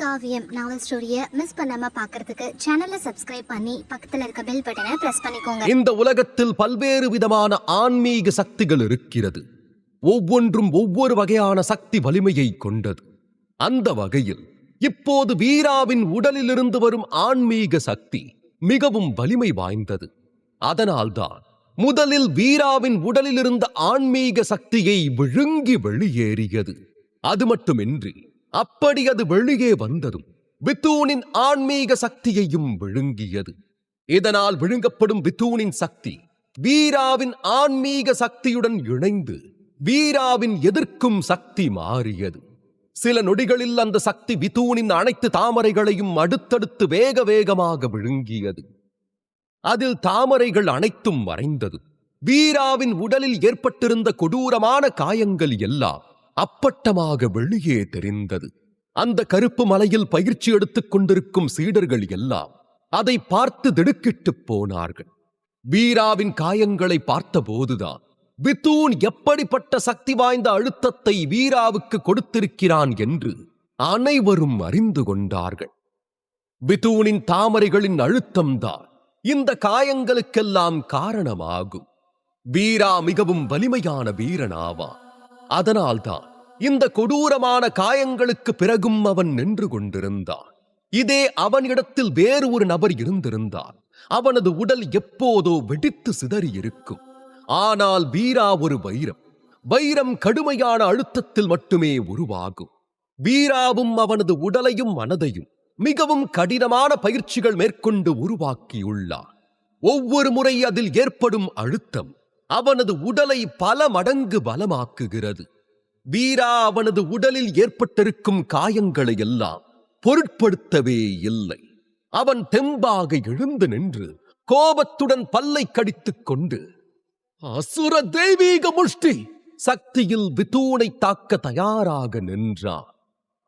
காவியம் நாவல் ஸ்டோரியை மிஸ் பண்ணாம பார்க்கிறதுக்கு சேனலை சப்ஸ்கிரைப் பண்ணி பக்கத்துல இருக்க பெல் பட்டனை பிரஸ் பண்ணிக்கோங்க. இந்த உலகத்தில் பல்வேறு விதமான ஆன்மீக சக்திகள் இருக்கிறது. ஒவ்வொன்றும் ஒவ்வொரு வகையான சக்தி வலிமையை கொண்டது. அந்த வகையில் இப்போது வீராவின் உடலிலிருந்து வரும் ஆன்மீக சக்தி மிகவும் வலிமை வாய்ந்தது. அதனால்தான் முதலில் வீராவின் உடலில் இருந்த ஆன்மீக சக்தியை விழுங்கி வெளியேறியது. அது மட்டுமின்றி அப்படி அது வெளியே வந்ததும் வித்தூனின் ஆன்மீக சக்தியையும் விழுங்கியது. இதனால் விழுங்கப்படும் வித்தூனின் சக்தி வீராவின் ஆன்மீக சக்தியுடன் இணைந்து வீராவின் எதிர்க்கும் சக்தி மாறியது. சில நொடிகளில் அந்த சக்தி வித்தூனின் அனைத்து தாமரைகளையும் அடுத்தடுத்து வேக வேகமாக விழுங்கியது. அதில் தாமரைகள் அனைத்தும் மறைந்தது. வீராவின் உடலில் ஏற்பட்டிருந்த கொடூரமான காயங்கள் எல்லாம் அப்பட்டமாக வெளியே தெரிந்தது. அந்த கருப்பு மலையில் பயிற்சி எடுத்துக் கொண்டிருக்கும் சீடர்கள் எல்லாம் அதை பார்த்து திடுக்கிட்டு போனார்கள். வீராவின் காயங்களை பார்த்தபோதுதான் வித்தூன் எப்படிப்பட்ட சக்தி வாய்ந்த அழுத்தத்தை வீராவுக்கு கொடுத்திருக்கிறான் என்று அனைவரும் அறிந்து கொண்டார்கள். வித்தூனின் தாமரைகளின் அழுத்தம்தான் இந்த காயங்களுக்கெல்லாம் காரணமாகும். வீரா மிகவும் வலிமையான வீரனாவான். அதனால்தான் இந்த கொடூரமான காயங்களுக்கு பிறகும் அவன் நின்று கொண்டிருந்தான். இதே அவனிடத்தில் வேறு ஒரு நபர் இருந்திருந்தால் அவனது உடல் எப்போதோ வெடித்து சிதறி இருக்கும். ஆனால் வீரா ஒரு வைரம் கடுமையான அழுத்தத்தில் மட்டுமே உருவாகும். வீராவும் அவனது உடலையும் மனதையும் மிகவும் கடினமான பயிற்சிகள் மேற்கொண்டு உருவாக்கியுள்ளான். ஒவ்வொரு முறை அதில் ஏற்படும் அழுத்தம் அவனது உடலை பல மடங்கு பலமாக்குகிறது. வீரா அவனது உடலில் ஏற்பட்டிருக்கும் காயங்களை எல்லாம் பொருட்படுத்தவே இல்லை. அவன் தெம்பாக எழுந்து நின்று கோபத்துடன் பல்லை கடித்துக் கொண்டு அசுர தெய்வீக முஷ்டி சக்தியில் வித்தூனை தாக்க தயாராக நின்றான்.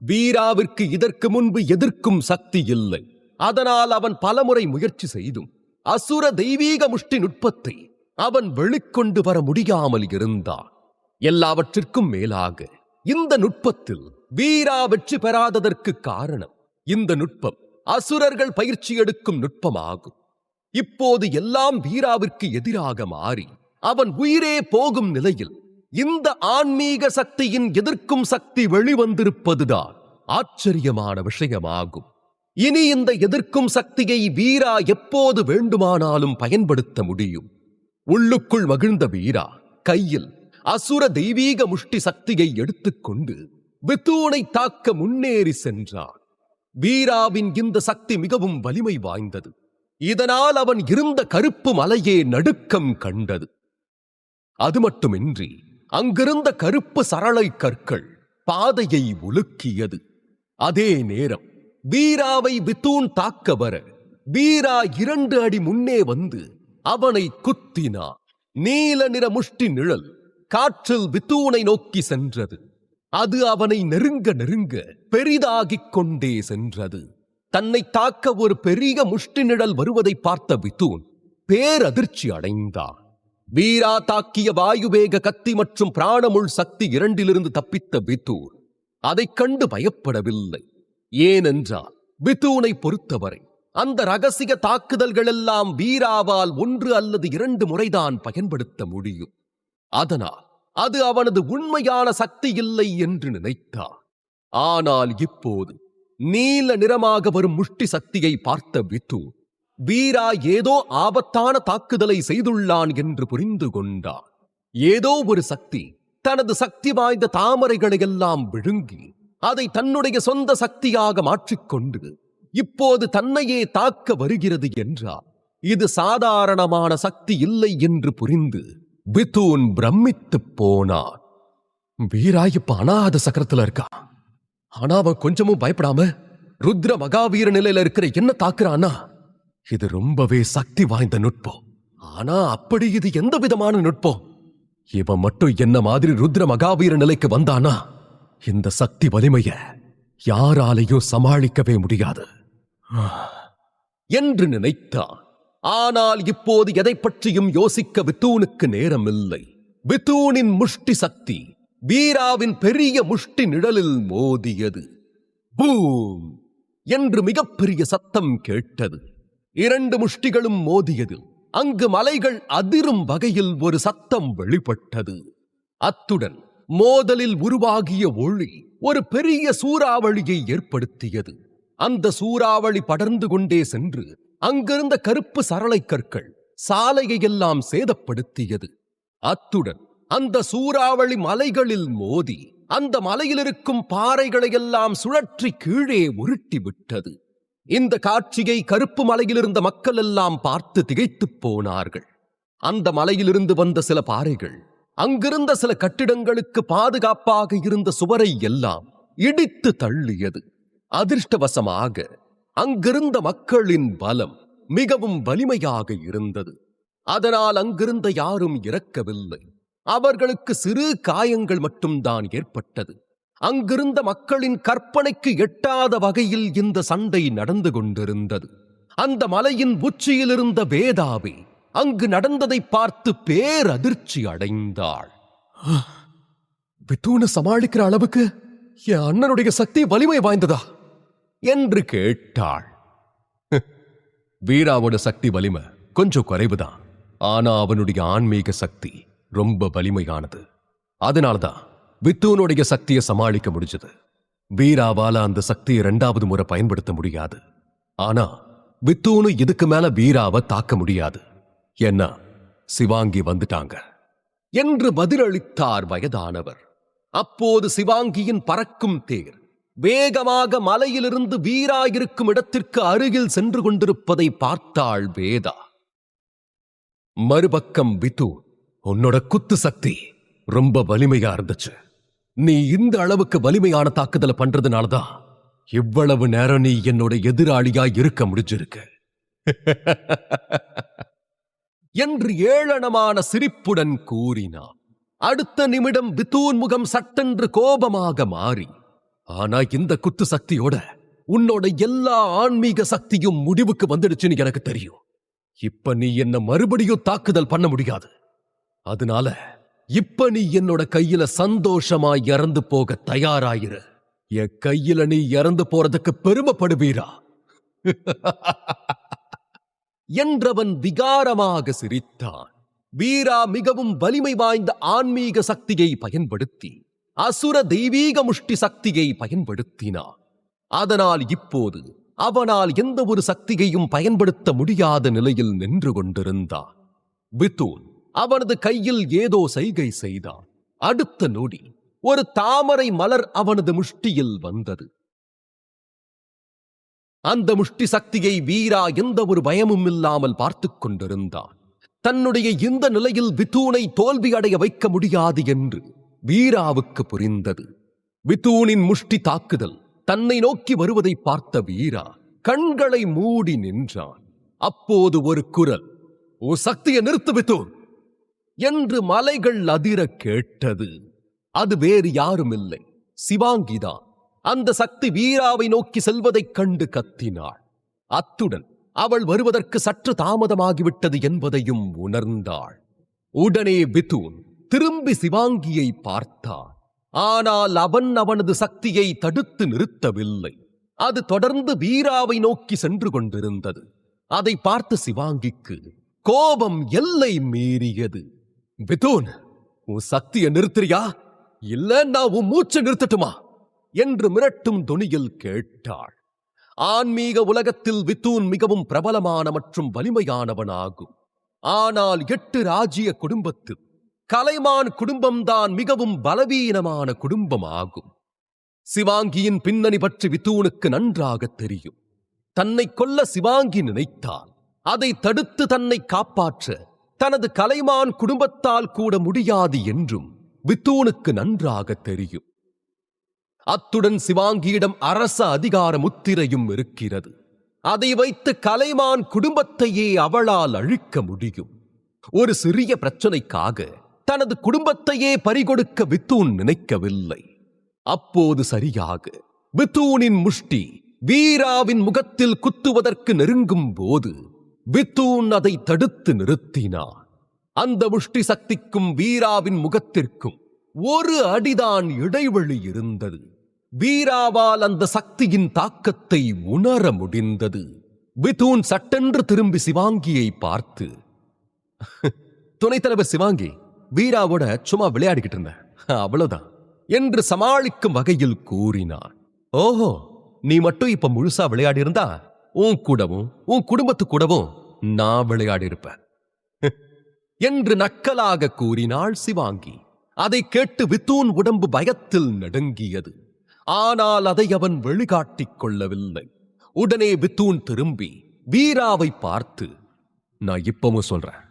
வீராவிற்கு இதற்கு முன்பு எதிர்க்கும் சக்தி இல்லை. அதனால் அவன் பலமுறை முயற்சி செய்தும் அசுர தெய்வீக முஷ்டி நுட்பத்தை அவன் வெளிக்கொண்டு வர முடியாமல் இருந்தான். எல்லாவற்றிற்கும் மேலாக இந்த நுட்பத்தில் வீரா வெற்றி பெறாததற்கு காரணம் இந்த நுட்பம் அசுரர்கள் பயிற்சி எடுக்கும் நுட்பமாகும். இப்போது எல்லாம் வீராவிற்கு எதிராக மாறி அவன் உயிரே போகும் நிலையில் இந்த ஆன்மீக சக்தியின் எதிர்க்கும் சக்தி வெளிவந்திருப்பதுதான் ஆச்சரியமான விஷயமாகும். இனி இந்த எதிர்க்கும் சக்தியை வீரா எப்போது வேண்டுமானாலும் பயன்படுத்த முடியும். உள்ளுக்குள் மகிழ்ந்த வீரா கையில் அசுர தெய்வீக முஷ்டி சக்தியை எடுத்துக்கொண்டு வித்தூனை தாக்க முன்னேறி சென்றான். வீராவின் இந்த சக்தி மிகவும் வலிமை வாய்ந்தது. இதனால் அவன் இருந்த கருப்பு மலையே நடுக்கம் கண்டது. அது மட்டுமின்றி அங்கிருந்த கருப்பு சரளை கற்கள் பாதையை உலுக்கியது. அதே நேரம் வீராவை வித்தூன் தாக்க வர வீரா 2 அடி முன்னே வந்து அவனை குத்தினான். நீல நிற முஷ்டி நிழல் காற்றில் வித்தூனை நோக்கி சென்றது. அது அவனை நெருங்க நெருங்க பெரிதாகிக் கொண்டே சென்றது. தன்னை தாக்க ஒரு பெரிய முஷ்டி நிழல் வருவதை பார்த்த வித்தூன் பேரதிர்ச்சி அடைந்தான். வீரா தாக்கிய வாயுவேக கத்தி மற்றும் பிராணமுள் சக்தி இரண்டிலிருந்து தப்பித்த வித்தூன் அதைக் கண்டு பயப்படவில்லை. ஏனென்றால் வித்தூனை பொறுத்தவரை அந்த ரகசிய தாக்குதல்கள் எல்லாம் வீராவால் 1 அல்லது 2 முறைதான் பயன்படுத்த முடியும். அதனால் அது அவனது உண்மையான சக்தி இல்லை என்று நினைத்தான். ஆனால் இப்போது நீல நிறமாக வரும் முஷ்டி சக்தியை பார்த்த வித்தூன் வீரா ஏதோ ஆபத்தான தாக்குதலை செய்துள்ளான் என்று புரிந்து கொண்டான். ஏதோ ஒரு சக்தி தனது சக்தி வாய்ந்த தாமரைகளை எல்லாம் விழுங்கி அதை தன்னுடைய சொந்த சக்தியாக மாற்றிக்கொண்டு இப்போது தன்னையே தாக்க வருகிறது என்றால் இது சாதாரணமான சக்தி இல்லை என்று புரிந்து வித்தூன் பிரமித்து போனான். வீரா இப்ப அனாத சக்கரத்துல இருக்கான். ஆனா அவன் கொஞ்சமும் பயப்படாம ருத்ர மகாவீர நிலையில இருக்கிற என்ன தாக்குறானா இது ரொம்பவே சக்தி வாய்ந்த நுட்பம். ஆனா அப்படி இது எந்த விதமான நுட்பம்? இவன் மட்டும் என்ன மாதிரி ருத்ர மகாவீர நிலைக்கு வந்தானா இந்த சக்தி வலிமைய யாராலையும் சமாளிக்கவே முடியாது என்று நினைத்தான். ஆனால் இப்போது எதை பற்றியும் யோசிக்க வித்தூனுக்கு நேரமில்லை. வித்தூனின் முஷ்டி சக்தி வீராவின் பெரிய முஷ்டி நிழலில் மோதியது. பூம் என்று மிகப்பெரிய சத்தம் கேட்டது. 2 முஷ்டிகளும் மோதியதில் அங்கு மலைகள் அதிரும் வகையில் ஒரு சத்தம் வெளிப்பட்டது. அத்துடன் மோதலில் உருவாகிய ஒளி ஒரு பெரிய சூறாவளியை ஏற்படுத்தியது. அந்த சூறாவளி படர்ந்து கொண்டே சென்று அங்கிருந்த கருப்பு சரளை கற்கள் சாலையெல்லாம் சேதப்படுத்தியது. அத்துடன் அந்த சூறாவளி மலைகளில் மோதி அந்த மலையில் இருக்கும் பாறைகளையெல்லாம் சுழற்றி கீழே உருட்டி விட்டது. இந்த காட்சியை கருப்பு மலையிலிருந்த மக்கள் எல்லாம் பார்த்து திகைத்துப் போனார்கள். அந்த மலையிலிருந்து வந்த சில பாறைகள் அங்கிருந்த சில கட்டிடங்களுக்கு பாதுகாப்பாக இருந்த சுவரை எல்லாம் இடித்து தள்ளியது. அதிர்ஷ்டவசமாக அங்கிருந்த மக்களின் பலம் மிகவும் வலிமையாக இருந்தது. அதனால் அங்கிருந்த யாரும் இறக்கவில்லை. அவர்களுக்கு சிறு காயங்கள் மட்டும்தான் ஏற்பட்டது. அங்கிருந்த மக்களின் கற்பனைக்கு எட்டாத வகையில் இந்த சண்டை நடந்து கொண்டிருந்தது. அந்த மலையின் உச்சியில் இருந்த வேதாவே அங்கு நடந்ததை பார்த்து பேரதிர்ச்சி அடைந்தாள். வித்தூனை சமாளிக்கிற அளவுக்கு என் அண்ணனுடைய சக்தி வலிமை வாய்ந்ததா என்று கேட்டாள். வீராவோட சக்தி வலிமை கொஞ்சம் குறைவுதான். ஆனா அவனுடைய ஆன்மீக சக்தி ரொம்ப வலிமையானது. அதனால்தான் வித்தூனுடைய சக்தியை சமாளிக்க முடிஞ்சது. வீராவால அந்த சக்தியை 2வது முறை பயன்படுத்த முடியாது. ஆனா வித்தூனு இதுக்கு மேல வீராவை தாக்க முடியாது. என்ன சிவாங்கி வந்துட்டாங்க என்று பதிலளித்தார் வயதானவர். அப்போது சிவாங்கியின் பறக்கும் தேர் வேகமாக மலையிலிருந்து வீரா இருக்கும் இடத்திற்கு அருகில் சென்று கொண்டிருப்பதை பார்த்தாள் வேதா. மறுபக்கம் வித்து, உன்னோட குத்து சக்தி ரொம்ப வலிமையா இருந்துச்சு. நீ இந்த அளவுக்கு வலிமையான தாக்குதலை பண்றதுனாலதான் இவ்வளவு நேரம் நீ என்னோட எதிராளியா இருக்க முடிஞ்சிருக்கு என்று ஏளனமான சிரிப்புடன் கூறினான். அடுத்த நிமிடம் வித்தூன் முகம் சட்டென்று கோபமாக மாறி, ஆனா இந்த குத்து சக்தியோட உன்னோட எல்லா ஆன்மீக சக்தியும் முடிவுக்கு வந்துடுச்சுன்னு எனக்கு தெரியும். இப்ப நீ என்ன மறுபடியும் தாக்குதல் பண்ண முடியாது. அதனால இப்ப நீ என்னோட கையில சந்தோஷமா இறந்து போக தயாராயிரு. என் கையில நீ இறந்து போறதுக்கு பெருமைப்படுவீரா என்றவன் விகாரமாக சிரித்தான். வீரா மிகவும் வலிமை வாய்ந்த ஆன்மீக சக்தியை பயன்படுத்தி அசுர தெய்வீக முஷ்டி சக்தியை பயன்படுத்தினான். அதனால் இப்போது அவனால் எந்த ஒரு சக்தியையும் பயன்படுத்த முடியாத நிலையில் நின்று கொண்டிருந்தான். வித்தூன் அவனது கையில் ஏதோ சைகை செய்தான். அடுத்த நொடி ஒரு தாமரை மலர் அவனது முஷ்டியில் வந்தது. அந்த முஷ்டி சக்தியை வீரா எந்த ஒரு பயமும் இல்லாமல் பார்த்துக் கொண்டிருந்தான். தன்னுடைய இந்த நிலையில் வித்தூனை தோல்வி அடைய வைக்க முடியாது என்று வீராவுக்கு புரிந்தது. வித்தூனின் முஷ்டி தாக்குதல் தன்னை நோக்கி வருவதை பார்த்த வீரா கண்களை மூடி நின்றான். அப்போது ஒரு குரல், "ஓ சக்தியை நிறுத்து வித்தூன்" என்று மலைகள் அதிர கேட்டது. அது வேறு யாரும் இல்லை, சிவாங்கிதான். அந்த சக்தி வீராவை நோக்கி செல்வதைக் கண்டு கத்தினாள். அத்துடன் அவள் வருவதற்கு சற்று தாமதமாகிவிட்டது என்பதையும் உணர்ந்தாள். உடனே வித்தூன் திரும்பி சிவாங்கியை பார்த்தான். ஆனால் அவனது சக்தியை தடுத்து நிறுத்தவில்லை. அது தொடர்ந்து வீராவை நோக்கி சென்று கொண்டிருந்தது. அதை பார்த்து சிவாங்கிக்கு கோபம் எல்லை மீறியது. வித்தூன், உன் சக்தியை நிறுத்துறியா இல்ல நான் உன் மூச்சை நிறுத்தட்டுமா என்று மிரட்டும் தொனியில் கேட்டாள். ஆன்மீக உலகத்தில் வித்தூன் மிகவும் பிரபலமான மற்றும் வலிமையானவனாகும். ஆனால் 8 ராஜ்ய குடும்பத்தில் கலைமான் குடும்பம்தான் மிகவும் பலவீனமான குடும்பமாகும். சிவாங்கியின் பின்னணி பற்றி வித்தூனுக்கு நன்றாக தெரியும். தன்னை கொல்ல சிவாங்கி நினைத்தால் அதை தடுத்து தன்னை காப்பாற்ற தனது கலைமான் குடும்பத்தால் கூட முடியாது என்றும் வித்தூனுக்கு நன்றாக தெரியும். அத்துடன் சிவாங்கியிடம் அரச அதிகார முத்திரையும் இருக்கிறது. அதை வைத்து கலைமான் குடும்பத்தையே அவளால் அழிக்க முடியும். ஒரு சிறிய பிரச்சனைக்காக தனது குடும்பத்தையே பறிகொடுக்க வித்தூன் நினைக்கவில்லை. அப்போது சரியாக வித்தூனின் முஷ்டி வீராவின் முகத்தில் குத்துவதற்கு நெருங்கும் போது வித்தூன் அதை தடுத்து நிறுத்தினான். அந்த முஷ்டி சக்திக்கும் வீராவின் முகத்திற்கும் ஒரு அடிதான் இடைவெளி இருந்தது. வீராவால் அந்த சக்தியின் தாக்கத்தை உணர முடிந்தது. விதூன் சட்டென்று திரும்பி சிவாங்கியை பார்த்து, துணைத் தலைவர் சிவாங்கி, வீராவோட சும்மா விளையாடிக்கிட்டு இருந்தேன், அவ்வளவுதான் என்று சமாளிக்கும் வகையில் கூறினான். ஓஹோ, நீ மட்டும் இப்ப முழுசா விளையாடி இருந்தா உன் கூடவும் உன் குடும்பத்து கூடவும் நான் விளையாடி இருப்பேன் என்று நக்கலாக கூறினாள் சிவாங்கி. அதை கேட்டு வித்தூன் உடம்பு பயத்தில் நடுங்கியது. ஆனால் அதை அவன் வெளிக்காட்டிக் கொள்ளவில்லை. உடனே வித்தூன் திரும்பி வீராவை பார்த்து, நான் இப்பவும் சொல்றேன்,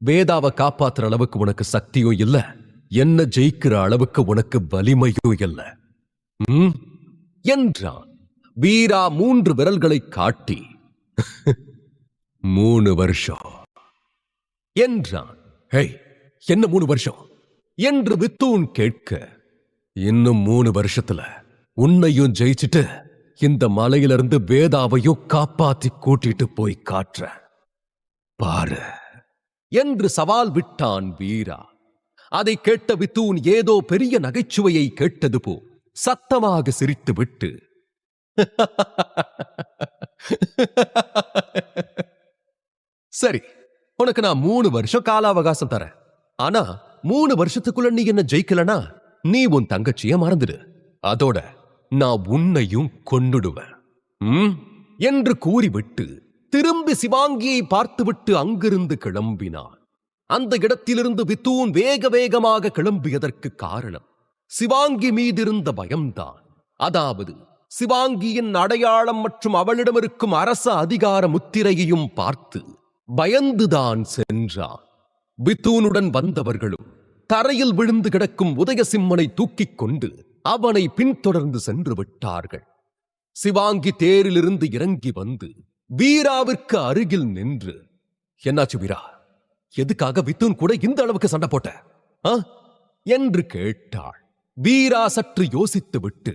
வேதாவை காப்பாத்துற அளவுக்கு உனக்கு சக்தியும் இல்ல, என்ன ஜெயிக்கிற அளவுக்கு உனக்கு வலிமையும் இல்ல என்றான். வீரா 3 விரல்களை காட்டி 3 வருஷம் என்றான். ஹே, என்ன 3 வருஷம் என்று வித்தூன் கேட்க, இன்னும் 3 வருஷத்துல உன்னையும் ஜெயிச்சிட்டு இந்த மலையிலிருந்து வேதாவையும் காப்பாத்தி கூட்டிட்டு போய் காட்டுற பாரு என்று சவால் விட்டான் வீரா. அதை கேட்ட வித்தூன் ஏதோ பெரிய நகைச்சுவையை கேட்டது போ சத்தமாக சிரித்து விட்டு, சரி, உனக்கு நான் 3 வருஷம் கால அவகாசம் தரேன். ஆனா 3 வருஷத்துக்குள்ள நீ என்ன ஜெயிக்கலனா நீ உன் தங்கச்சிய மறந்துடு, அதோட நான் உன்னையும் கொன்னுடுவேன் என்று கூறிவிட்டு திரும்பி சிவாங்கியை பார்த்துவிட்டு அங்கிருந்து கிளம்பினான். அந்த இடத்திலிருந்து வித்தூன் வேக வேகமாக கிளம்பியதற்கு காரணம் சிவாங்கி மீதிருந்த பயம்தான். அதாவது சிவாங்கியின் அடையாளம் மற்றும் அவளிடம் இருக்கும் அரச அதிகார முத்திரையையும் பார்த்து பயந்துதான் சென்றான். வித்தூனுடன் வந்தவர்களும் தரையில் விழுந்து கிடக்கும் உதயசிம்மனை தூக்கிக் கொண்டு அவனை பின்தொடர்ந்து சென்று விட்டார்கள். சிவாங்கி தேரிலிருந்து இறங்கி வந்து வீராவிற்கு அருகில் நின்று, என்னாச்சு வீரா, எதுக்காக வித்தூன் கூட இந்த அளவுக்கு சண்டை போட்ட என்று கேட்டாள். வீரா சற்று யோசித்து விட்டு,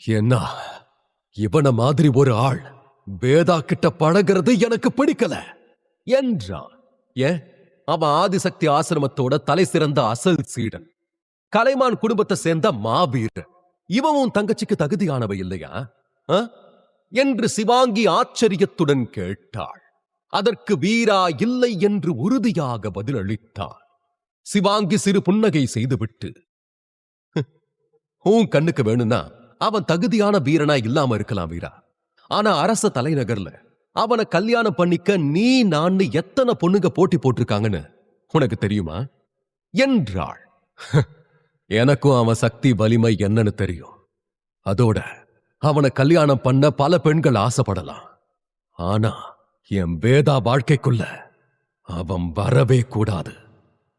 என்ன, இவன மாதிரி ஒரு ஆள் வேதா கிட்ட பழகிறது எனக்கு பிடிக்கல என்றான். ஏன், அவன் ஆதிசக்தி ஆசிரமத்தோட தலை சிறந்த அசல் சீடன், கலைமான் குடும்பத்தை சேர்ந்த மாவீரன். இவன் தங்கச்சிக்கு தகுதியானவை இல்லையா என்று சிவாங்கி ஆச்சரியத்துடன் கேட்டாள். அதற்கு வீரா இல்லை என்று உறுதியாக பதிலளித்தார். சிவாங்கி சிறு புன்னகை செய்துவிட்டு, உன் கண்ணுக்கு வேணும்னா அவன் தகுதியான வீரனா இல்லாம இருக்கலாம் வீரா, ஆனா அரச தலைநகர்ல அவனை கல்யாணம் பண்ணிக்க நீ நான் எத்தனை பொண்ணுங்க போட்டி போட்டிருக்காங்கன்னு உனக்கு தெரியுமா என்றாள். எனக்கும் அவன் சக்தி வலிமை என்னன்னு தெரியும், அதோட அவனை கல்யாணம் பண்ண பல பெண்கள் ஆசைப்படலாம், ஆனா என் வேதா வாழ்க்கைக்குள்ள அவன் வரவே கூடாது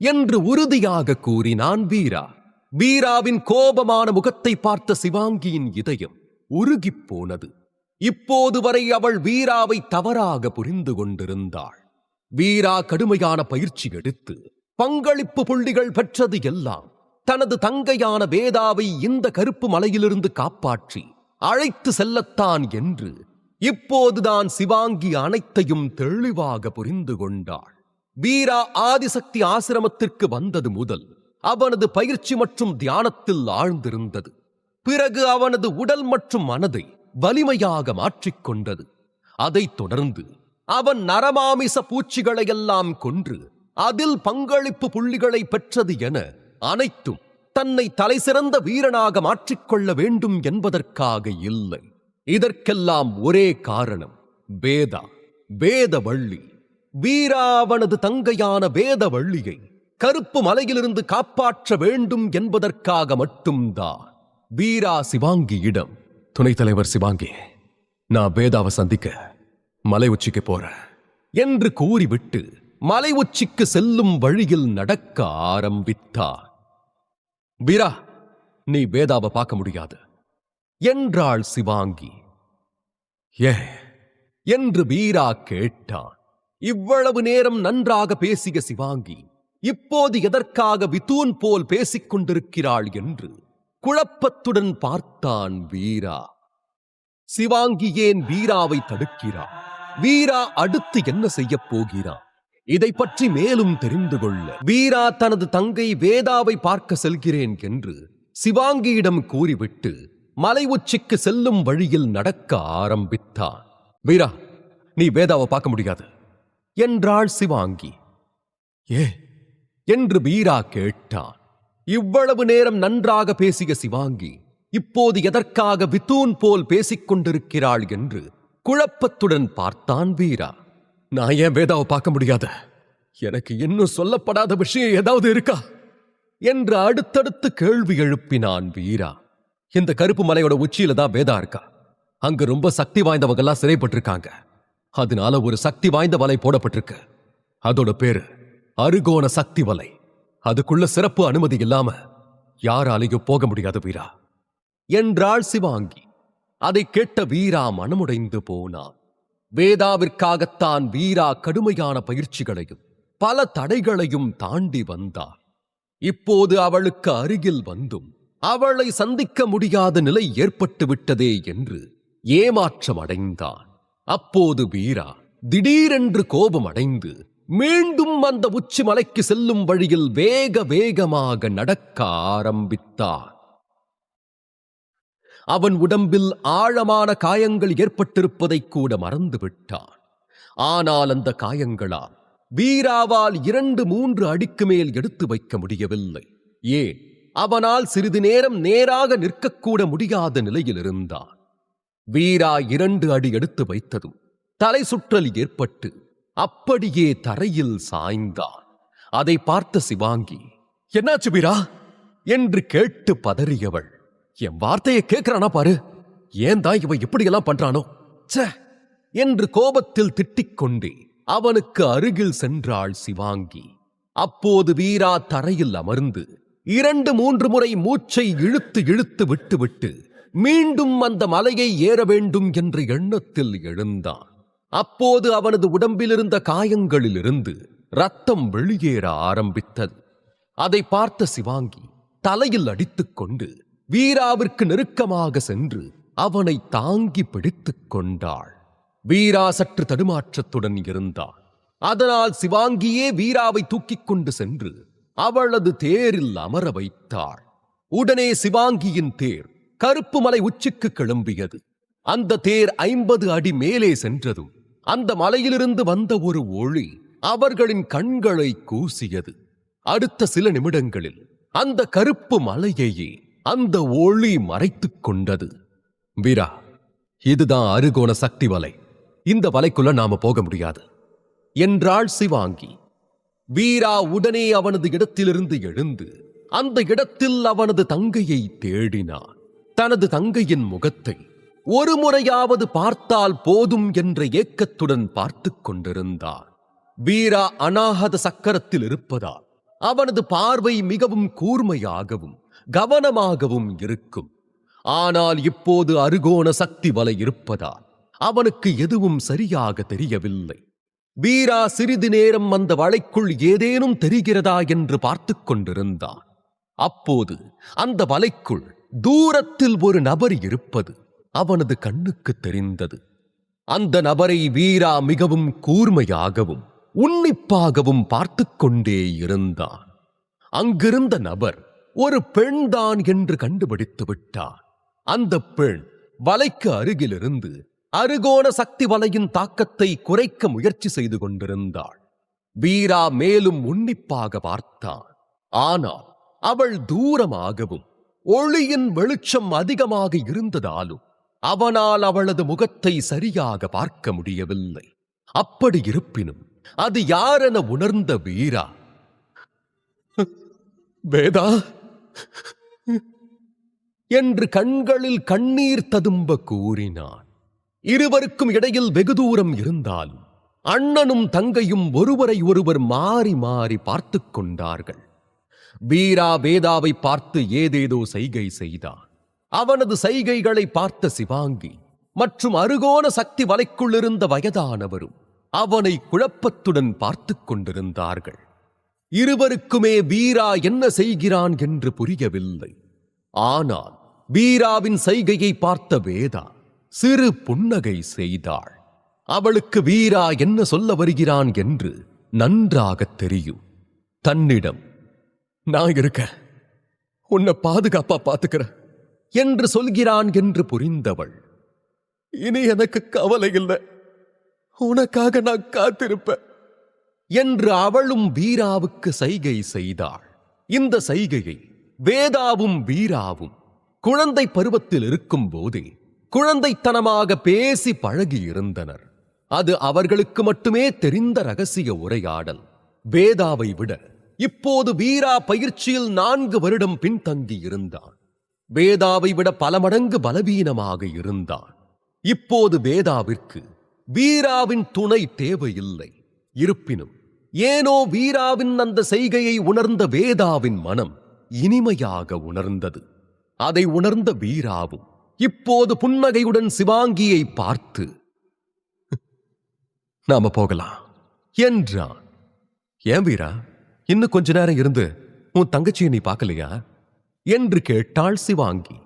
என்று உறுதியாக கூறினான் வீரா. வீராவின் கோபமான முகத்தை பார்த்த சிவாங்கியின் இதயம் உருகிப் போனது. இப்போது வரை அவள் வீராவை தவறாக புரிந்து கொண்டிருந்தாள். வீரா கடுமையான பயிற்சி எடுத்து பங்களிப்பு புள்ளிகள் பெற்றது எல்லாம் தனது தங்கையான வேதாவை இந்த கருப்பு மலையிலிருந்து காப்பாற்றி அழைத்து செல்லத்தான் என்று இப்போதுதான் சிவாங்கி அனைத்தையும் தெளிவாக புரிந்து கொண்டாள். வீரா ஆதிசக்தி ஆசிரமத்திற்கு வந்தது முதல் அவனது பயிற்சி மற்றும் தியானத்தில் ஆழ்ந்திருந்தது. பிறகு அவனது உடல் மற்றும் மனதை வலிமையாக மாற்றிக்கொண்டது. அதைத் தொடர்ந்து அவன் நரமாமிச பூச்சிகளையெல்லாம் கொன்று அதில் பங்களிப்பு புள்ளிகளை பெற்றது என அனைத்தும் தன்னை தலைசிறந்த வீரனாக மாற்றிக்கொள்ள வேண்டும் என்பதற்காக இல்லை. இதற்கெல்லாம் ஒரே காரணம் வேதா, வேதவள்ளி. வீரா அவனது தங்கையான வேதவள்ளியை கருப்பு மலையிலிருந்து காப்பாற்ற வேண்டும் என்பதற்காக மட்டும்தான். வீரா சிவாங்கியிடம், துணைத் தலைவர் சிவாங்கி, நான் வேதாவை சந்திக்க மலை உச்சிக்கு போறேன் என்று கூறிவிட்டு மலை உச்சிக்கு செல்லும் வழியில் நடக்க ஆரம்பித்தார். வீரா, நீ வேதாவை பார்க்க முடியாது என்றாள் சிவாங்கி. ஏ என்று வீரா கேட்டான். இவ்வளவு நேரம் நன்றாக பேசிய சிவாங்கி இப்போது எதற்காக வித்தூன் போல் பேசிக் கொண்டிருக்கிறாள் என்று குழப்பத்துடன் பார்த்தான் வீரா. சிவாங்கி ஏன் வீராவை தடுக்கிறாள்? வீரா அடுத்து என்ன செய்யப் போகிறான்? இதை பற்றி மேலும் தெரிந்து கொள்ள வீரா தனது தங்கை வேதாவை பார்க்க செல்கிறேன் என்று சிவாங்கியிடம் கூறிவிட்டு மலை உச்சிக்கு செல்லும் வழியில் நடக்க ஆரம்பித்தான். வீரா, நீ வேதாவை பார்க்க முடியாது என்றாள் சிவாங்கி. ஏ என்று வீரா கேட்டான். இவ்வளவு நேரம் நன்றாக பேசிய சிவாங்கி இப்போது எதற்காக வித்தூன் போல் பேசிக் கொண்டிருக்கிறாள் என்று குழப்பத்துடன் பார்த்தான் வீரா. நான் ஏன் வேதாவை பார்க்க முடியாத? எனக்கு இன்னும் சொல்லப்படாத விஷயம் ஏதாவது இருக்கா என்று அடுத்தடுத்து கேள்வி எழுப்பினான் வீரா. இந்த கருப்பு மலையோட உச்சியில தான் வேதா இருக்கா. அங்க ரொம்ப சக்தி வாய்ந்தவங்கெல்லாம் சிறைப்பட்டிருக்காங்க. அதனால ஒரு சக்தி வாய்ந்த வலை போடப்பட்டிருக்கு. அதோட பேரு அருகோண சக்தி வலை. அதுக்குள்ள சிறப்பு அனுமதி இல்லாம யாராலையும் போக முடியாது வீரா என்றாள் சிவாங்கி. அதை கேட்ட வீரா மனமுடைந்து போனான். வேதாவிற்காகத்தான் வீரா கடுமையான பயிற்சிகளையும் பல தடைகளையும் தாண்டி வந்தார். இப்போது அவளுக்கு அருகில் வந்தும் அவளை சந்திக்க முடியாத நிலை ஏற்பட்டு விட்டதே என்று ஏமாற்றம் அடைந்தான். அப்போது வீரா திடீரென்று கோபம் அடைந்து மீண்டும் அந்த உச்சி மலைக்கு செல்லும் வழியில் வேக வேகமாக நடக்க ஆரம்பித்தான். அவன் உடம்பில் ஆழமான காயங்கள் ஏற்பட்டிருப்பதை கூட மறந்துவிட்டான். ஆனால் அந்த காயங்களால் வீராவால் 2-3 அடிக்கு மேல் எடுத்து வைக்க முடியவில்லை. ஏன், அவனால் சிறிது நேரம் நேராக நிற்கக்கூட முடியாத நிலையில் இருந்தான். வீரா 2 அடி எடுத்து வைத்ததும் தலை சுற்றல் ஏற்பட்டு அப்படியே தரையில் சாய்ந்தான். அதை பார்த்த சிவாங்கி, என்னாச்சு வீரா என்று கேட்டு பதறியவள், என் வார்த்தையை கேட்கிறானா பாரு, ஏன் தான் இவன் இப்படியெல்லாம் பண்றானோ ச்சே என்று கோபத்தில் திட்டிக்கொண்டே அவனுக்கு அருகில் சென்றாள் சிவாங்கி. அப்போது வீரா தரையில் அமர்ந்து 2-3 முறை மூச்சை இழுத்து இழுத்து விட்டுவிட்டு மீண்டும் அந்த மலையை ஏற வேண்டும் என்ற எண்ணத்தில் எழுந்தான். அப்போது அவனது உடம்பிலிருந்த காயங்களிலிருந்து ரத்தம் வெளியேற ஆரம்பித்தது. அதை பார்த்த சிவாங்கி தலையில் அடித்துக் கொண்டு வீராவிற்கு நெருக்கமாக சென்று அவனை தாங்கி பிடித்துக் கொண்டாள். வீரா சற்று தடுமாற்றத்துடன் இருந்தான். அதனால் சிவாங்கியே வீராவை தூக்கிக் கொண்டு சென்று அவளது தேரில் அமர வைத்தாள். உடனே சிவாங்கியின் தேர் கருப்பு மலை உச்சிக்கு கிளம்பியது. அந்த தேர் 50 அடி மேலே சென்றதும் அந்த மலையிலிருந்து வந்த ஒரு ஒளி அவர்களின் கண்களை கூசியது. அடுத்த சில நிமிடங்களில் அந்த கருப்பு மலையையே அந்த ஒளி மறைத்துக் கொண்டது. வீரா, இதுதான் அருகோண சக்தி வலை. இந்த வலைக்குள்ள நாம போக முடியாது என்றாள் சிவாங்கி. வீரா உடனே அவனது இடத்திலிருந்து எழுந்து அந்த இடத்தில் அவனது தங்கையை தேடினான். தனது தங்கையின் முகத்தை ஒரு முறையாவது பார்த்தால் போதும் என்ற ஏக்கத்துடன் பார்த்துக் கொண்டிருந்தான். வீரா அநாகத சக்கரத்தில் இருப்பதால் அவனது பார்வை மிகவும் கூர்மையாகவும் கவனமாகவும் இருக்கும். ஆனால் இப்போது அருகோண சக்தி வலை இருப்பதால் அவனுக்கு எதுவும் சரியாக தெரியவில்லை. வீரா சிறிது நேரம் அந்த வலைக்குள் ஏதேனும் தெரிகிறதா என்று பார்த்துக் கொண்டிருந்தான். அப்போது அந்த வலைக்குள் தூரத்தில் ஒரு நபர் இருப்பது அவனது கண்ணுக்கு தெரிந்தது. அந்த நபரை வீரா மிகவும் கூர்மையாகவும் உன்னிப்பாகவும் பார்த்துக் கொண்டே இருந்தான். அங்கிருந்த நபர் ஒரு பெண்தான் என்று கண்டுபிடித்து விட்டான். அந்த பெண் வலைக்கு அருகிலிருந்து அருகோண சக்தி வலையின் தாக்கத்தை குறைக்க முயற்சி செய்து கொண்டிருந்தாள். வீரா மேலும் உன்னிப்பாக பார்த்தான். ஆனால் அவள் தூரமாகவும் ஒளியின் வெளிச்சம் அதிகமாக இருந்ததாலும் அவனால் அவளது முகத்தை சரியாக பார்க்க முடியவில்லை. அப்படி இருப்பினும் அது யாரென உணர்ந்த வீரா, வேதா என்று கண்களில் கண்ணீர் ததும்ப கூறினான். இருவருக்கும் இடையில் வெகு தூரம் இருந்தாலும் அண்ணனும் தங்கையும் ஒருவரை ஒருவர் மாறி மாறி பார்த்துக் கொண்டார்கள். வீரா வேதாவை பார்த்து ஏதேதோ சைகை செய்தான். அவனது சைகைகளை பார்த்த சிவாங்கி மற்றும் அருகோண சக்தி வலைக்குள் இருந்த வயதானவரும் அவனை குழப்பத்துடன் பார்த்துக் கொண்டிருந்தார்கள். இருவருக்குமே வீரா என்ன செய்கிறான் என்று புரியவில்லை. ஆனால் வீராவின் சைகையை பார்த்த வேதா சிறு புன்னகை செய்தாள். அவளுக்கு வீரா என்ன சொல்ல வருகிறான் என்று நன்றாக தெரியும். தன்னிடம், நான் இருக்க, உன்னை பாதுகாப்பா பாத்துக்கிற, என்று சொல்கிறான் என்று புரிந்தவள், இனி எனக்கு கவலை இல்லை, உனக்காக நான் காத்திருப்பேன் என்று அவளும் வீராவுக்கு சைகை செய்தாள். இந்த சைகையை வேதாவும் வீராவும் குழந்தை பருவத்தில் இருக்கும் போதே குழந்தைத்தனமாக பேசி பழகி இருந்தனர். அது அவர்களுக்கு மட்டுமே தெரிந்த ரகசிய உரையாடல். வேதாவை விட இப்போது வீரா பயிற்சியில் 4 வருடம் பின்தங்கி இருந்தான். வேதாவை விட பல மடங்கு பலவீனமாக இருந்தான். இப்போது வேதாவிற்கு வீராவின் துணை தேவையில்லை. இருப்பினும் ஏனோ வீராவின் அந்த செய்கையை உணர்ந்த வேதாவின் மனம் இனிமையாக உணர்ந்தது. அதை உணர்ந்த வீராவும் இப்போது புன்னகையுடன் சிவாங்கியை பார்த்து, நாம போகலாம் என்றான். ஏன் வீரா, இன்னும் கொஞ்ச நேரம் இருந்து உன் தங்கச்சியை நீ பார்க்கலையா என்று கேட்டாள் சிவாங்கி.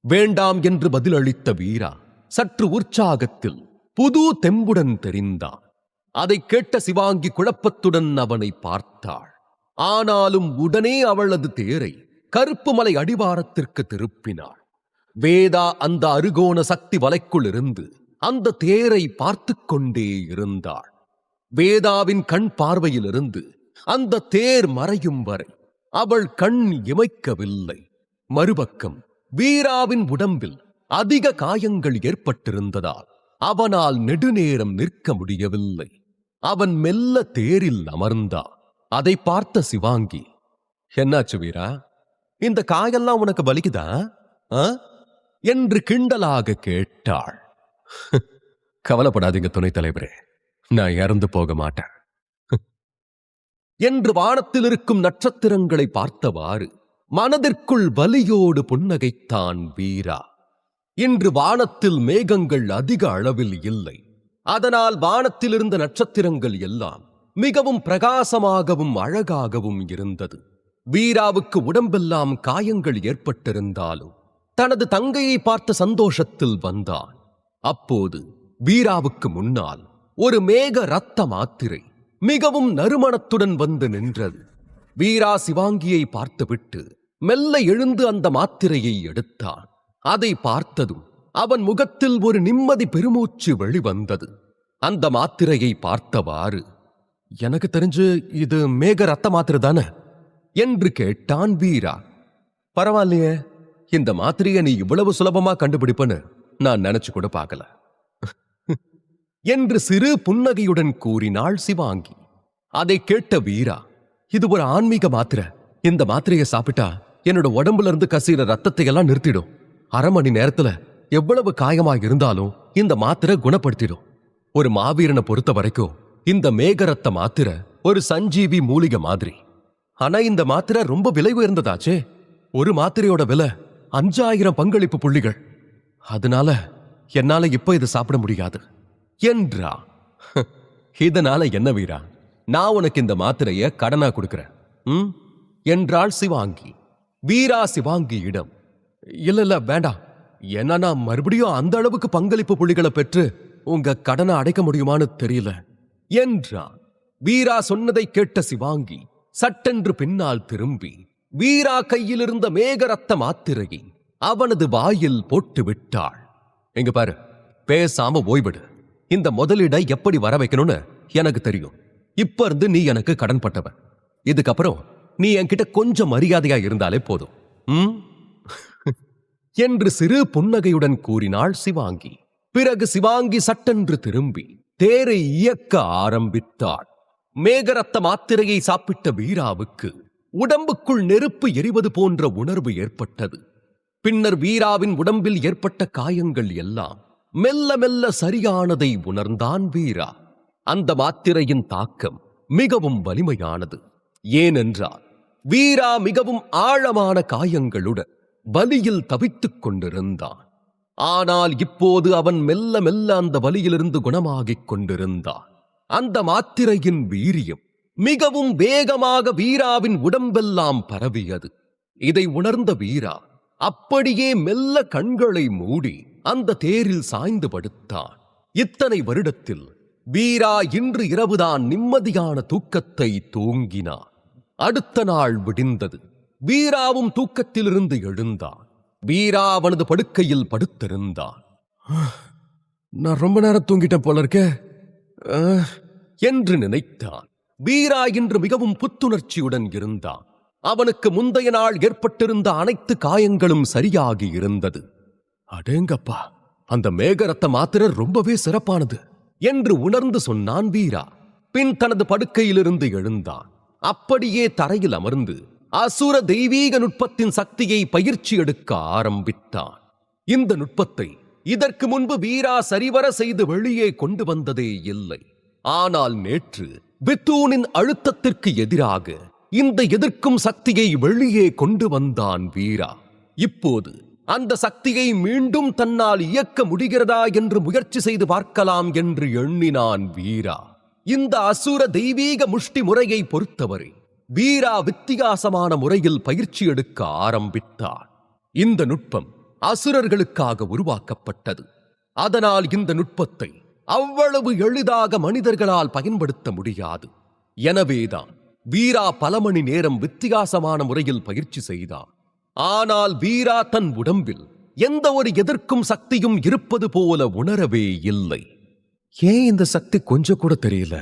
வேண்டாம் என்று பதிலளித்த வீரா சற்று உற்சாகத்தில் புது தெம்புடன் தெரிந்தான். அதை கேட்ட சிவாங்கி குழப்பத்துடன் அவனை பார்த்தாள். ஆனாலும் உடனே அவளது தேரை கருப்பு மலை அடிவாரத்திற்கு திருப்பினாள். வேதா அந்த அருகோண சக்தி வலைக்குள் இருந்து அந்த தேரை பார்த்து கொண்டே இருந்தாள். வேதாவின் கண் பார்வையிலிருந்து அந்த தேர் மறையும் வரை அவள் கண் இமைக்கவில்லை. மறுபக்கம் வீராவின் உடம்பில் அதிக காயங்கள் ஏற்பட்டிருந்ததால் அவனால் நெடுநேரம் நிற்க முடியவில்லை. அவன் மெல்ல தேரில் அமர்ந்தான். அதை பார்த்த சிவாங்கி, என்னாச்சு வீரா, இந்த காயெல்லாம் உனக்கு வலிக்குதா என்று கிண்டலாக கேட்டாள். கவலைப்படாதீங்க துணைத் தலைவரே, நான் இறந்து போக மாட்டேன் என்று வானத்தில் இருக்கும் நட்சத்திரங்களை பார்த்தவாறு மனதிற்குள் வலியோடு புன்னகைத்தான் வீரா. இன்று வானத்தில் மேகங்கள் அதிக அளவில் இல்லை. அதனால் வானத்தில் இருந்த நட்சத்திரங்கள் எல்லாம் மிகவும் பிரகாசமாகவும் அழகாகவும் இருந்தது. வீராவுக்கு உடம்பெல்லாம் காயங்கள் ஏற்பட்டிருந்தாலும் தனது தங்கையை பார்த்த சந்தோஷத்தில் வந்தான். அப்போது வீராவுக்கு முன்னால் ஒரு மேக ரத்த மாத்திரை மிகவும் நறுமணத்துடன் வந்து நின்றது. வீரா சிவாங்கியை பார்த்துவிட்டு மெல்ல எழுந்து அந்த மாத்திரையை எடுத்தான். அதை பார்த்ததும் அவன் முகத்தில் ஒரு நிம்மதி பெருமூச்சு வெளிவந்தது. அந்த மாத்திரையை பார்த்தவாறு, எனக்கு தெரிஞ்சு இது மேக ரத்த மாத்திரை தானே என்று கேட்டான் வீரா. பரவாயில்லையே, இந்த மாத்திரையை நீ இவ்வளவு சுலபமா கண்டுபிடிப்பன்னு நான் நினைச்சு கூட பார்க்கல என்று சிறு புன்னகையுடன் கூறினாள் சிவாங்கி. அதை கேட்ட வீரா, இது ஒரு ஆன்மீக மாத்திரை, இந்த மாத்திரையை சாப்பிட்டா என்னோட உடம்புல இருந்து கசிற ரத்தத்தை எல்லாம் நிறுத்திடும். 1/2 மணி நேரத்துல எவ்வளவு காயமாக இருந்தாலும் இந்த மாத்திரை குணப்படுத்திடும். ஒரு மாவீரனை பொறுத்த வரைக்கும் இந்த மேகரத்த மாத்திரை ஒரு சஞ்சீவி மூலிகை மாதிரி. ஆனா இந்த மாத்திரை ரொம்ப விலை உயர்ந்ததாச்சே. ஒரு மாத்திரையோட விலை 5000 பங்களிப்பு புள்ளிகள். அதனால என்னால இப்ப இதை சாப்பிட முடியாது என்றா. இதனால என்ன வீரா, நான் உனக்கு இந்த மாத்திரைய கடனா கொடுக்கிறேன் என்றாள் சிவாங்கி. வீரா சிவாங்கியிடம், இல்ல வேண்டாம், ஏன்னா நான் மறுபடியும் அந்த அளவுக்கு பங்களிப்பு புள்ளிகளை பெற்று உங்க கடனை அடைக்க முடியுமான்னு தெரியல என்றான். வீரா சொன்னதை கேட்ட சிவாங்கி சட்டென்று பின்னால் திரும்பி வீரா கையில் இருந்த மேகரத்த மாத்திரையை அவனது வாயில் போட்டு விட்டாள். எங்க பாரு, பேசாம ஓய்விடு. இந்த முதலீடை எப்படி வர வைக்கணும்னு எனக்கு தெரியும். இப்ப இருந்து நீ எனக்கு கடன் பட்டவன். இதுக்கப்புறம் நீ என்கிட்ட கொஞ்சம் மரியாதையா இருந்தாலே போதும் என்று சிறு புன்னகையுடன் கூறினாள் சிவாங்கி. பிறகு சிவாங்கி சட்டென்று திரும்பி தேரை இயக்க ஆரம்பித்தாள். மேகரத்த மாத்திரையை சாப்பிட்ட வீராவுக்கு உடம்புக்குள் நெருப்பு எரிவது போன்ற உணர்வு ஏற்பட்டது. பின்னர் வீராவின் உடம்பில் ஏற்பட்ட காயங்கள் எல்லாம் மெல்ல மெல்ல சரியானதை உணர்ந்தான் வீரா. அந்த மாத்திரையின் தாக்கம் மிகவும் வலிமையானது. ஏனென்றால் வீரா மிகவும் ஆழமான காயங்களுடன் வலியில் தவித்துக் கொண்டிருந்தான். ஆனால் இப்போது அவன் மெல்ல மெல்ல அந்த வலியிலிருந்து குணமாகிக் கொண்டிருந்தான். அந்த மாத்திரையின் வீரியம் மிகவும் வேகமாக வீராவின் உடம்பெல்லாம் பரவியது. இதை உணர்ந்த வீரா அப்படியே மெல்ல கண்களை மூடி அந்த தேரில் சாய்ந்து படுத்தான். இத்தனை வருடத்தில் வீரா இன்று இரவுதான் நிம்மதியான தூக்கத்தை தூங்கினான். அடுத்த நாள் விடிந்தது. வீராவும் தூக்கத்திலிருந்து எழுந்தான். வீரா அவனது படுக்கையில் படுத்திருந்தான். நான் ரொம்ப நேரம் தூங்கிட்டேன் போல இருக்க என்று நினைத்தான். வீரா இன்று மிகவும் புத்துணர்ச்சியுடன் இருந்தான். அவனுக்கு முந்தைய நாள் ஏற்பட்டிருந்த அனைத்து காயங்களும் சரியாகி இருந்தது. அடேங்கப்பா, அந்த மேகரத்த மாத்திரை ரொம்பவே சிறப்பானது என்று உணர்ந்து சொன்னான் வீரா. பின் தனது படுக்கையிலிருந்து எழுந்தான். அப்படியே தரையில் அமர்ந்து அசுர தெய்வீக நுட்பத்தின் சக்தியை பயிற்சி எடுக்க ஆரம்பித்தான். இந்த நுட்பத்தை இதற்கு முன்பு வீரா சரிவர செய்து வெளியே கொண்டு வந்ததே இல்லை. ஆனால் நேற்று பித்தூனின் அழுத்தத்திற்கு எதிராக இந்த எதிர்க்கும் சக்தியை வெளியே கொண்டு வந்தான் வீரா. இப்போது அந்த சக்தியை மீண்டும் தன்னால் இயக்க முடிகிறதா என்று முயற்சி செய்து பார்க்கலாம் என்று எண்ணினான் வீரா. இந்த அசுர தெய்வீக முஷ்டி முறையை பொறுத்தவரை வீரா வித்தியாசமான முறையில் பயிற்சி எடுக்க ஆரம்பித்தார். இந்த நுட்பம் அசுரர்களுக்காக உருவாக்கப்பட்டது. அதனால் இந்த நுட்பத்தை அவ்வளவு எளிதாக மனிதர்களால் பயன்படுத்த முடியாது. எனவேதான் வீரா பல மணி நேரம் வித்தியாசமான முறையில் பயிற்சி செய்தார். ஆனால் வீரா தன் உடம்பில் எந்த ஒரு எதிர்க்கும் சக்தியும் இருப்பது போல உணரவே இல்லை. ஏன் இந்த சக்தி கொஞ்சம் கூட தெரியல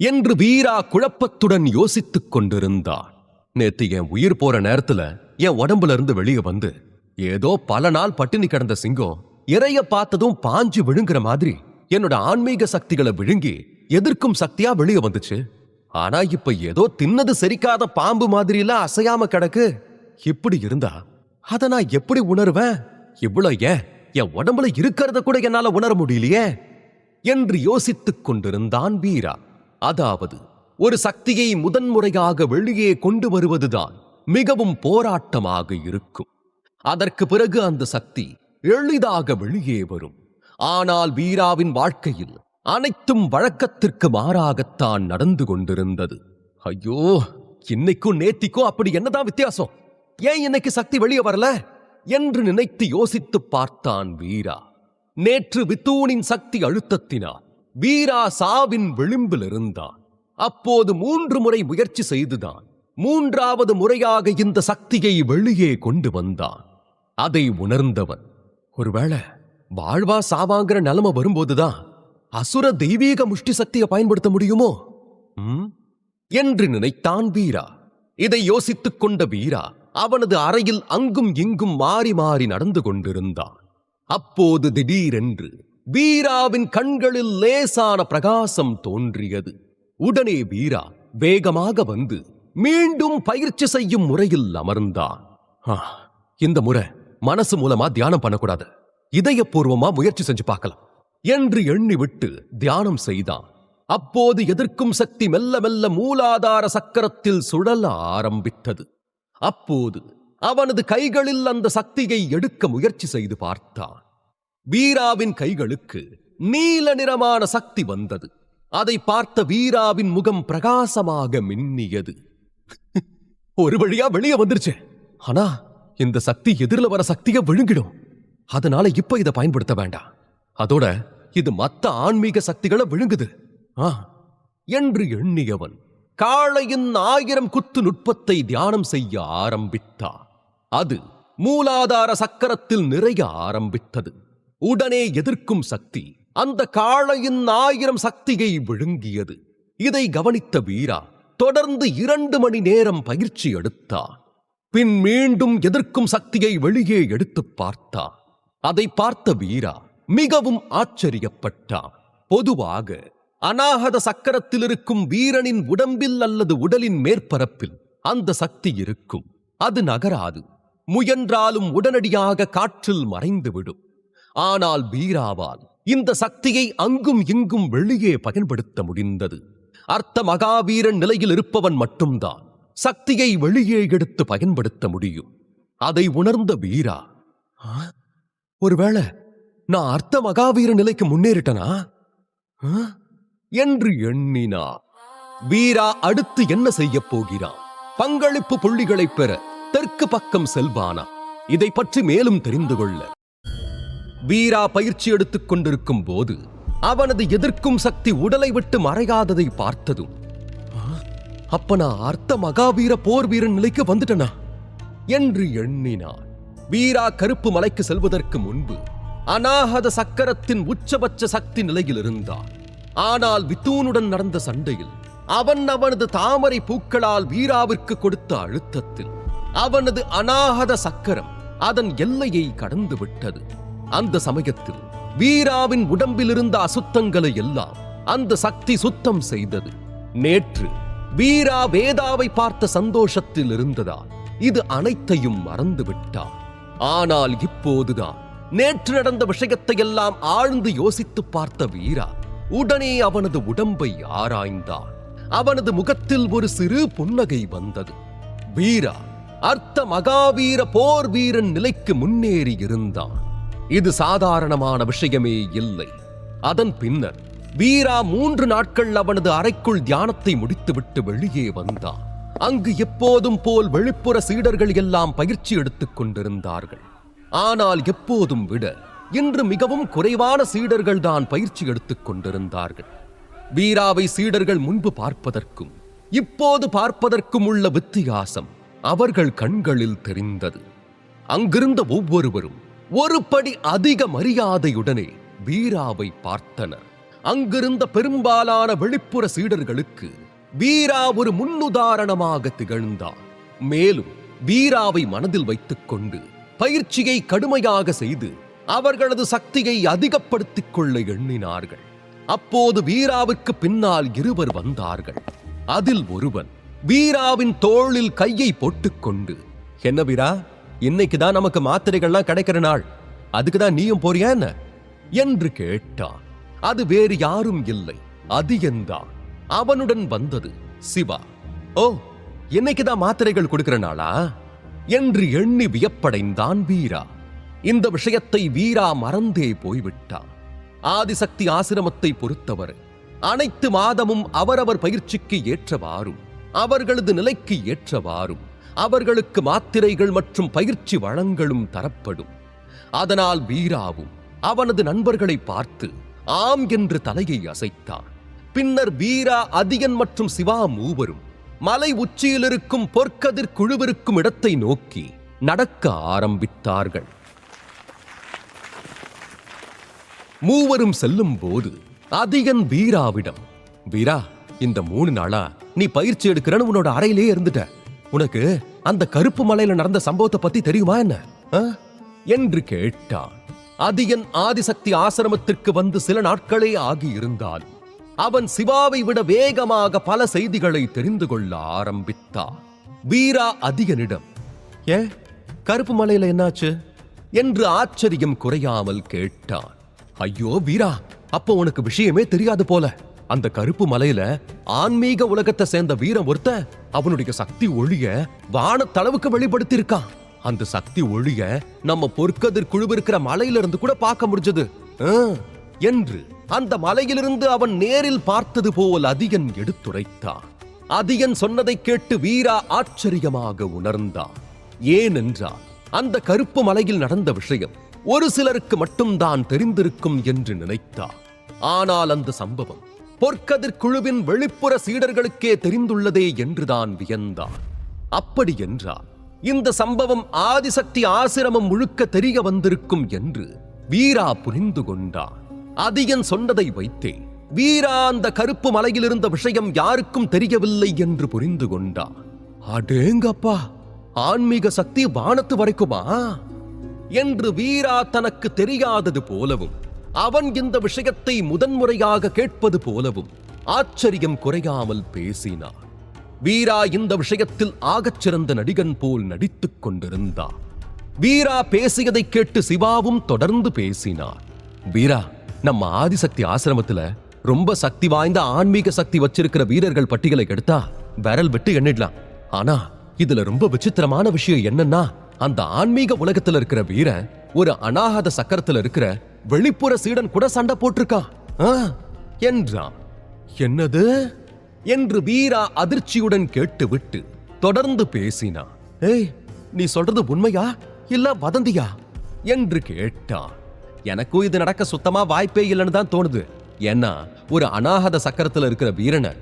என்று வீரா குழப்பத்துடன் யோசித்துக் கொண்டிருந்தான். நேத்து என் உயிர் போற நேரத்துல என் உடம்புல இருந்து வெளியே வந்து ஏதோ பல நாள் பட்டினி கிடந்த சிங்கம் இறைய பார்த்ததும் பாஞ்சு விழுங்குற மாதிரி என்னோட ஆன்மீக சக்திகளை விழுங்கி எதிர்க்கும் சக்தியா வெளியே வந்துச்சு. ஆனா இப்ப ஏதோ தின்னது செரிக்காத பாம்பு மாதிரி எல்லாம் அசையாம கிடக்கு. இப்படி இருந்தா அத நான் எப்படி உணர்வேன்? இவ்வளவு ஏன் என் உடம்புல இருக்கிறத கூட என்னால உணர முடியலையே என்று யோசித்துக் கொண்டிருந்தான் வீரா. அதாவது ஒரு சக்தியை முதன்முறையாக வெளியே கொண்டு வருவதுதான் மிகவும் போராட்டமாக இருக்கும். அதற்கு பிறகு அந்த சக்தி எளிதாக வெளியே வரும். ஆனால் வீராவின் வாழ்க்கையில் அனைத்தும் வழக்கத்திற்கு மாறாகத்தான் நடந்து கொண்டிருந்தது. ஐயோ, இன்னைக்கும் நேத்திக்கும் அப்படி என்னதான் வித்தியாசம்? ஏன் இன்னைக்கு சக்தி வெளியே வரல என்று நினைத்து யோசித்து பார்த்தான் வீரா. நேற்று வித்தூனின் சக்தி அழுத்தத்தினால் வீரா சாவின் விளிம்பில் இருந்தான். அப்போது 3 முறை முயற்சி செய்துதான் 3வது முறையாக இந்த சக்தியை வெளியே கொண்டு வந்தான். அதை உணர்ந்தவன், ஒருவேளை வாழ்வா சாவாங்கிற நிலைமை வரும்போதுதான் அசுர தெய்வீக முஷ்டி சக்தியை பயன்படுத்த முடியுமோ என்று நினைத்தான் வீரா. இதை யோசித்துக் கொண்ட வீரா அவனது அறையில் அங்கும் இங்கும் மாறி மாறி நடந்து கொண்டிருந்தான். அப்போது திடீரென்று வீராவின் கண்களில் லேசான பிரகாசம் தோன்றியது. உடனே வீரா வேகமாக வந்து மீண்டும் பயிற்சி செய்யும் முறையில் அமர்ந்தான். இந்த முறை மனசு மூலமா தியானம் பண்ணக்கூடாது, இதயபூர்வமா முயற்சி செஞ்சு பார்க்கலாம் என்று எண்ணிவிட்டு தியானம் செய்தான். அப்போது எதிர்க்கும் சக்தி மெல்ல மெல்ல மூலாதார சக்கரத்தில் சுழல ஆரம்பித்தது. அப்போது அவனது கைகளில் அந்த சக்தியை எடுக்க முயற்சி செய்து பார்த்தான். வீராவின் கைகளுக்கு நீல நிறமான சக்தி வந்தது. அதை பார்த்த வீராவின் முகம் பிரகாசமாக மின்னியது. ஒரு வழியா வெளியே வந்துருச்சு. ஆனா இந்த சக்தி எதிரில் வர சக்தியை விழுங்கிடும். அதனால இப்ப இதை பயன்படுத்த வேண்டாம். அதோட இது மத்த ஆன்மீக சக்திகளை விழுங்குது என்று எண்ணியவன் காளையின் 1000 குத்து நுட்பத்தை தியானம் செய்ய ஆரம்பித்தார். அது மூலாதார சக்கரத்தில் நிறைய ஆரம்பித்தது. உடனே எதிர்க்கும் சக்தி அந்த காளையின் 1000 சக்தியை விழுங்கியது. இதை கவனித்த வீரா தொடர்ந்து 2 மணி நேரம் பயிற்சி எடுத்தார். பின் மீண்டும் எதிர்க்கும் சக்தியை வெளியே எடுத்து பார்த்தார். அதை பார்த்த வீரா மிகவும் ஆச்சரியப்பட்டார். பொதுவாக அநாகத சக்கரத்தில் இருக்கும் வீரனின் உடம்பில் அல்லது உடலின் மேற்பரப்பில் அந்த சக்தி இருக்கும். அது நகராது. முயன்றாலும் உடனடியாக காற்றில் மறைந்துவிடும். ஆனால் வீராவால் இந்த சக்தியை அங்கும் இங்கும் வெளியே பயன்படுத்த முடிந்தது. அர்த்த மகாவீரன் நிலையில் இருப்பவன் மட்டும்தான் சக்தியை வெளியே எடுத்து பயன்படுத்த முடியும். அதை உணர்ந்த வீரா, ஒருவேளை நான் அர்த்த மகாவீர நிலைக்கு முன்னேறிட்டனா என்று எண்ணினார். வீரா அடுத்து என்ன செய்ய போகிறான்? பங்களிப்பு புள்ளிகளை பெற தெற்கு பக்கம் செல்வானா? இதை பற்றி மேலும் தெரிந்து கொள்ள வீரா பயிற்சி எடுத்துக் கொண்டிருக்கும் போது அவனது எதிர்க்கும் சக்தி உடலை விட்டு மறையாததை பார்த்ததும், அப்ப நான் அர்த்த மகாவீர போர் வீரன் நிலைக்கு வந்துட்டனா என்று எண்ணினார். வீரா கருப்பு மலைக்கு செல்வதற்கு முன்பு அநாகத சக்கரத்தின் உச்சபட்ச சக்தி நிலையில் இருந்தார். ஆனால் வித்தூனுடன் நடந்த சண்டையில் அவனது தாமரை பூக்களால் வீராவிற்கு கொடுத்த அழுத்தத்தில் அவனது அநாகத சக்கரம் அதன் எல்லையை கடந்து விட்டது. அந்த சமயத்தில் வீராவின் உடம்பில் இருந்த அசுத்தங்களை எல்லாம் அந்த சக்தி சுத்தம் செய்தது. நேற்று வீரா வேதாவை பார்த்த சந்தோஷத்தில் இருந்ததால் இது அனைத்தையும் மறந்து விட்டார். ஆனால் இப்போதுதான் நேற்று நடந்த விஷயத்தை எல்லாம் ஆழ்ந்து யோசித்து பார்த்த வீரா உடனே அவனது உடம்பை ஆராய்ந்தார். அவனது முகத்தில் ஒரு சிறு புன்னகை வந்தது. வீரா அர்த்த மகாவீர போர் வீரன் நிலைக்கு முன்னேறி இருந்தான். இது சாதாரணமான விஷயமே இல்லை. அதன் பின்னர் வீரா 3 நாட்கள் அவனது அறைக்குள் தியானத்தை முடித்துவிட்டு வெளியே வந்தான். அங்கு எப்போதும் போல் வெளிப்புற சீடர்கள் எல்லாம் பயிற்சி எடுத்துக் கொண்டிருந்தார்கள். ஆனால் எப்போதும் விட இன்று மிகவும் குறைவான சீடர்கள் தான் பயிற்சி எடுத்துக் கொண்டிருந்தார்கள். வீராவை சீடர்கள் முன்பு பார்ப்பதற்கும் இப்போது பார்ப்பதற்கும் உள்ள வித்தியாசம் அவர்கள் கண்களில் தெரிந்தது. அங்கிருந்த ஒவ்வொருவரும் ஒரு படி அதிக மரியாதையுடனே வீராவை பார்த்தனர். அங்கிருந்த பெரும்பாலான வெளிப்புற சீடர்களுக்கு வீரா ஒரு முன்னுதாரணமாக திகழ்ந்தார். மேலும் வீராவை மனதில் வைத்துக் கொண்டு பயிற்சியை கடுமையாக செய்து அவர்களது சக்தியை அதிகப்படுத்திக் கொள்ள எண்ணினார்கள். அப்போது வீராவுக்கு பின்னால் இருவர் வந்தார்கள். அதில் ஒருவன் வீராவின் தோளில் கையை போட்டுக்கொண்டு, என்ன வீரா, இன்னைக்குதான் நமக்கு மாத்திரைகள்லாம் கிடைக்கிற நாள், அதுக்குதான் நீயும் போறியா என்ன என்று கேட்டான். அது வேறு யாரும் இல்லை, அதியன்தான். அவனுடன் வந்தது சிவா. ஓ, இன்னைக்குதான் மாத்திரைகள் கொடுக்கிற நாளா என்று எண்ணி வியப்படைந்தான் வீரா. இந்த விஷயத்தை வீரா மறந்தே போய்விட்டான். ஆதிசக்தி ஆசிரமத்தை பொறுத்தவரை அனைத்து மாதமும் அவரவர் பயிற்சிக்கு ஏற்றவாறும் அவர்களது நிலைக்கு ஏற்றவாறும் அவர்களுக்கு மாத்திரைகள் மற்றும் பயிற்சி வளங்களும் தரப்படும். அதனால் வீராவும் அவனது நண்பர்களை பார்த்து ஆம் என்று தலையை அசைத்தான். பின்னர் வீரா, அதியன் மற்றும் சிவா மூவரும் மலை உச்சியில் இருக்கும் பொற்கதிர் குழுவிற்கும் இடத்தை நோக்கி நடக்க ஆரம்பித்தார்கள். மூவரும் செல்லும் போது அதியன் வீராவிடம், வீரா, இந்த 3 நாளா நீ பயிற்சி எடுக்கிறன்னு உன்னோட அறையிலே இருந்துட்ட. உனக்கு அந்த கருப்பு மலையில நடந்த சம்பவத்தை பத்தி தெரியுமா என்ன என்று கேட்டான். அதியன் ஆதிசக்தி ஆசிரமத்திற்கு வந்து சில நாட்களே ஆகியிருந்தால் அவன் சிவாவை விட வேகமாக பல செய்திகளை தெரிந்து கொள்ள ஆரம்பித்தான். வீரா அதியனிடம், கருப்பு மலையில என்னாச்சு என்று ஆச்சரியம் குறையாமல் கேட்டான். ஐயோ வீரா, அப்போ உனக்கு விஷயமே தெரியாது போல. அந்த கருப்பு மலையில ஆன்மீக உலகத்தை சேர்ந்த வீரன் ஒருத்த அவனுடைய சக்தி ஒளிய வானத்தளவுக்கு வெளிப்படுத்தி இருக்கான். அந்த சக்தி ஒளிய நம்ம பொற்கதிர் குழு இருக்கிற மலையில இருந்து கூட பார்க்க முடிஞ்சது என்று அந்த மலையிலிருந்து அவன் நேரில் பார்த்தது போல் அதியன் எடுத்துரைத்தான். அதியன் சொன்னதை கேட்டு வீரா ஆச்சரியமாக உணர்ந்தான். ஏனென்றால் அந்த கருப்பு மலையில் நடந்த விஷயம் ஒரு சிலருக்கு மட்டும்தான் தெரிந்திருக்கும் என்று நினைத்தார். ஆனால் அந்த சம்பவம் பொற்கதிர் குழுவின் வெளிப்புற சீடர்களுக்கே தெரிந்துள்ளதே என்றுதான் வியந்தார். அப்படி என்றால் இந்த சம்பவம் ஆதிசக்தி ஆசிரமம் முழுக்க தெரிய வந்திருக்கும் என்று வீரா புரிந்து கொண்டார். அதியன் சொன்னதை வைத்தே வீரா அந்த கருப்பு மலையில் இருந்த விஷயம் யாருக்கும் தெரியவில்லை என்று புரிந்து கொண்டார். அடேங்கப்பா, ஆன்மீக சக்தி வானத்து வரைக்குமா என்று வீரா தனக்கு தெரியாதது போலவும் அவன் இந்த விஷயத்தை முதன்முறையாக கேட்பது போலவும் ஆச்சரியம் குறையாமல் பேசினார். வீரா இந்த விஷயத்தில் ஆகச் சிறந்த நடிகன் போல் நடித்துக் கொண்டிருந்தார். வீரா பேசியதை கேட்டு சிவாவும் தொடர்ந்து பேசினார். வீரா, நம்ம ஆதிசக்தி ஆசிரமத்துல ரொம்ப சக்தி வாய்ந்த ஆன்மீக சக்தி வச்சிருக்கிற வீரர்கள் பட்டியலை எடுத்தா விரல் விட்டு எண்ணிடலாம். ஆனா இதுல ரொம்ப விசித்திரமான விஷயம் என்னன்னா, அந்த ஆன்மீக உலகத்துல இருக்கிற வீரன் ஒரு அநாகத சக்கரத்துல இருக்கிற வெளிப்புற சீடன் கூட சண்டை போட்டிருக்கான் என்றான். என்னது என்று வீரா அதிர்ச்சியுடன் கேட்டுவிட்டு தொடர்ந்து பேசினான். ஏய், நீ சொல்றது உண்மையா இல்ல வதந்தியா என்று கேட்டான். எனக்கும் இது நடக்க சுத்தமா வாய்ப்பே இல்லைன்னு தான் தோணுது. ஏன்னா ஒரு அநாகத சக்கரத்துல இருக்கிற வீரனை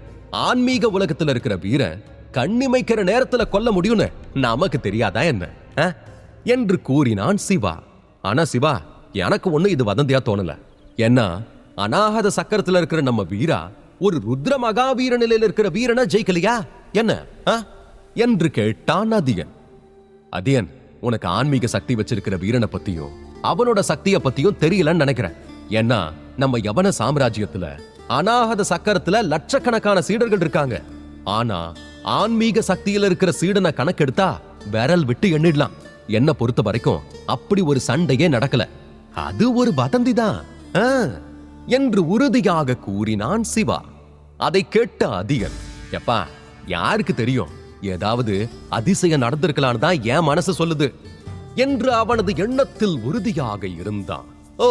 ஆன்மீக உலகத்துல இருக்கிற வீரன் கண்ணிமைக்கிற நேரத்துல கொல்ல முடியும்னு நமக்கு தெரியாதா என்ன என்று கூறினான் சிவா. ஆனா சிவா, எனக்கு ஒண்ணு இது வதந்தியா தோணல. ஏன்னா அநாகத சக்கரத்துல இருக்கிற நம்ம வீரா ஒரு ருத்ர மகாவீர நிலையில இருக்கிற வீரனை ஜெயிக்கலையா என்ன என்று கேட்டான் அதியன். அதியன், உனக்கு ஆன்மீக சக்தி வச்சிருக்கிற வீரனை பத்தியும் அவனோட சக்தியை பத்தியும் தெரியலன்னு நினைக்கிறேன். ஏன்னா நம்ம யவன சாம்ராஜ்யத்துல அநாகத சக்கரத்துல லட்சக்கணக்கான சீடர்கள் இருக்காங்க. ஆனா ஆன்மீக சக்தியில இருக்கிற சீடனை கணக்கெடுத்தா விரல் விட்டு எண்ணிடலாம். என்ன பொறுத்த வரைக்கும் அப்படி ஒரு சண்டையே நடக்கல. அது ஒரு வதந்தி தான் என்று உறுதியாக கூறினான் சிவா. அதை கேட்ட அதியன், எப்பா யாருக்கு தெரியும், ஏதாவது அதிசயம் நடந்திருக்கலான்னு தான் என் மனசு சொல்லுது என்று அவனது எண்ணத்தில் உறுதியாக இருந்தான். ஓ,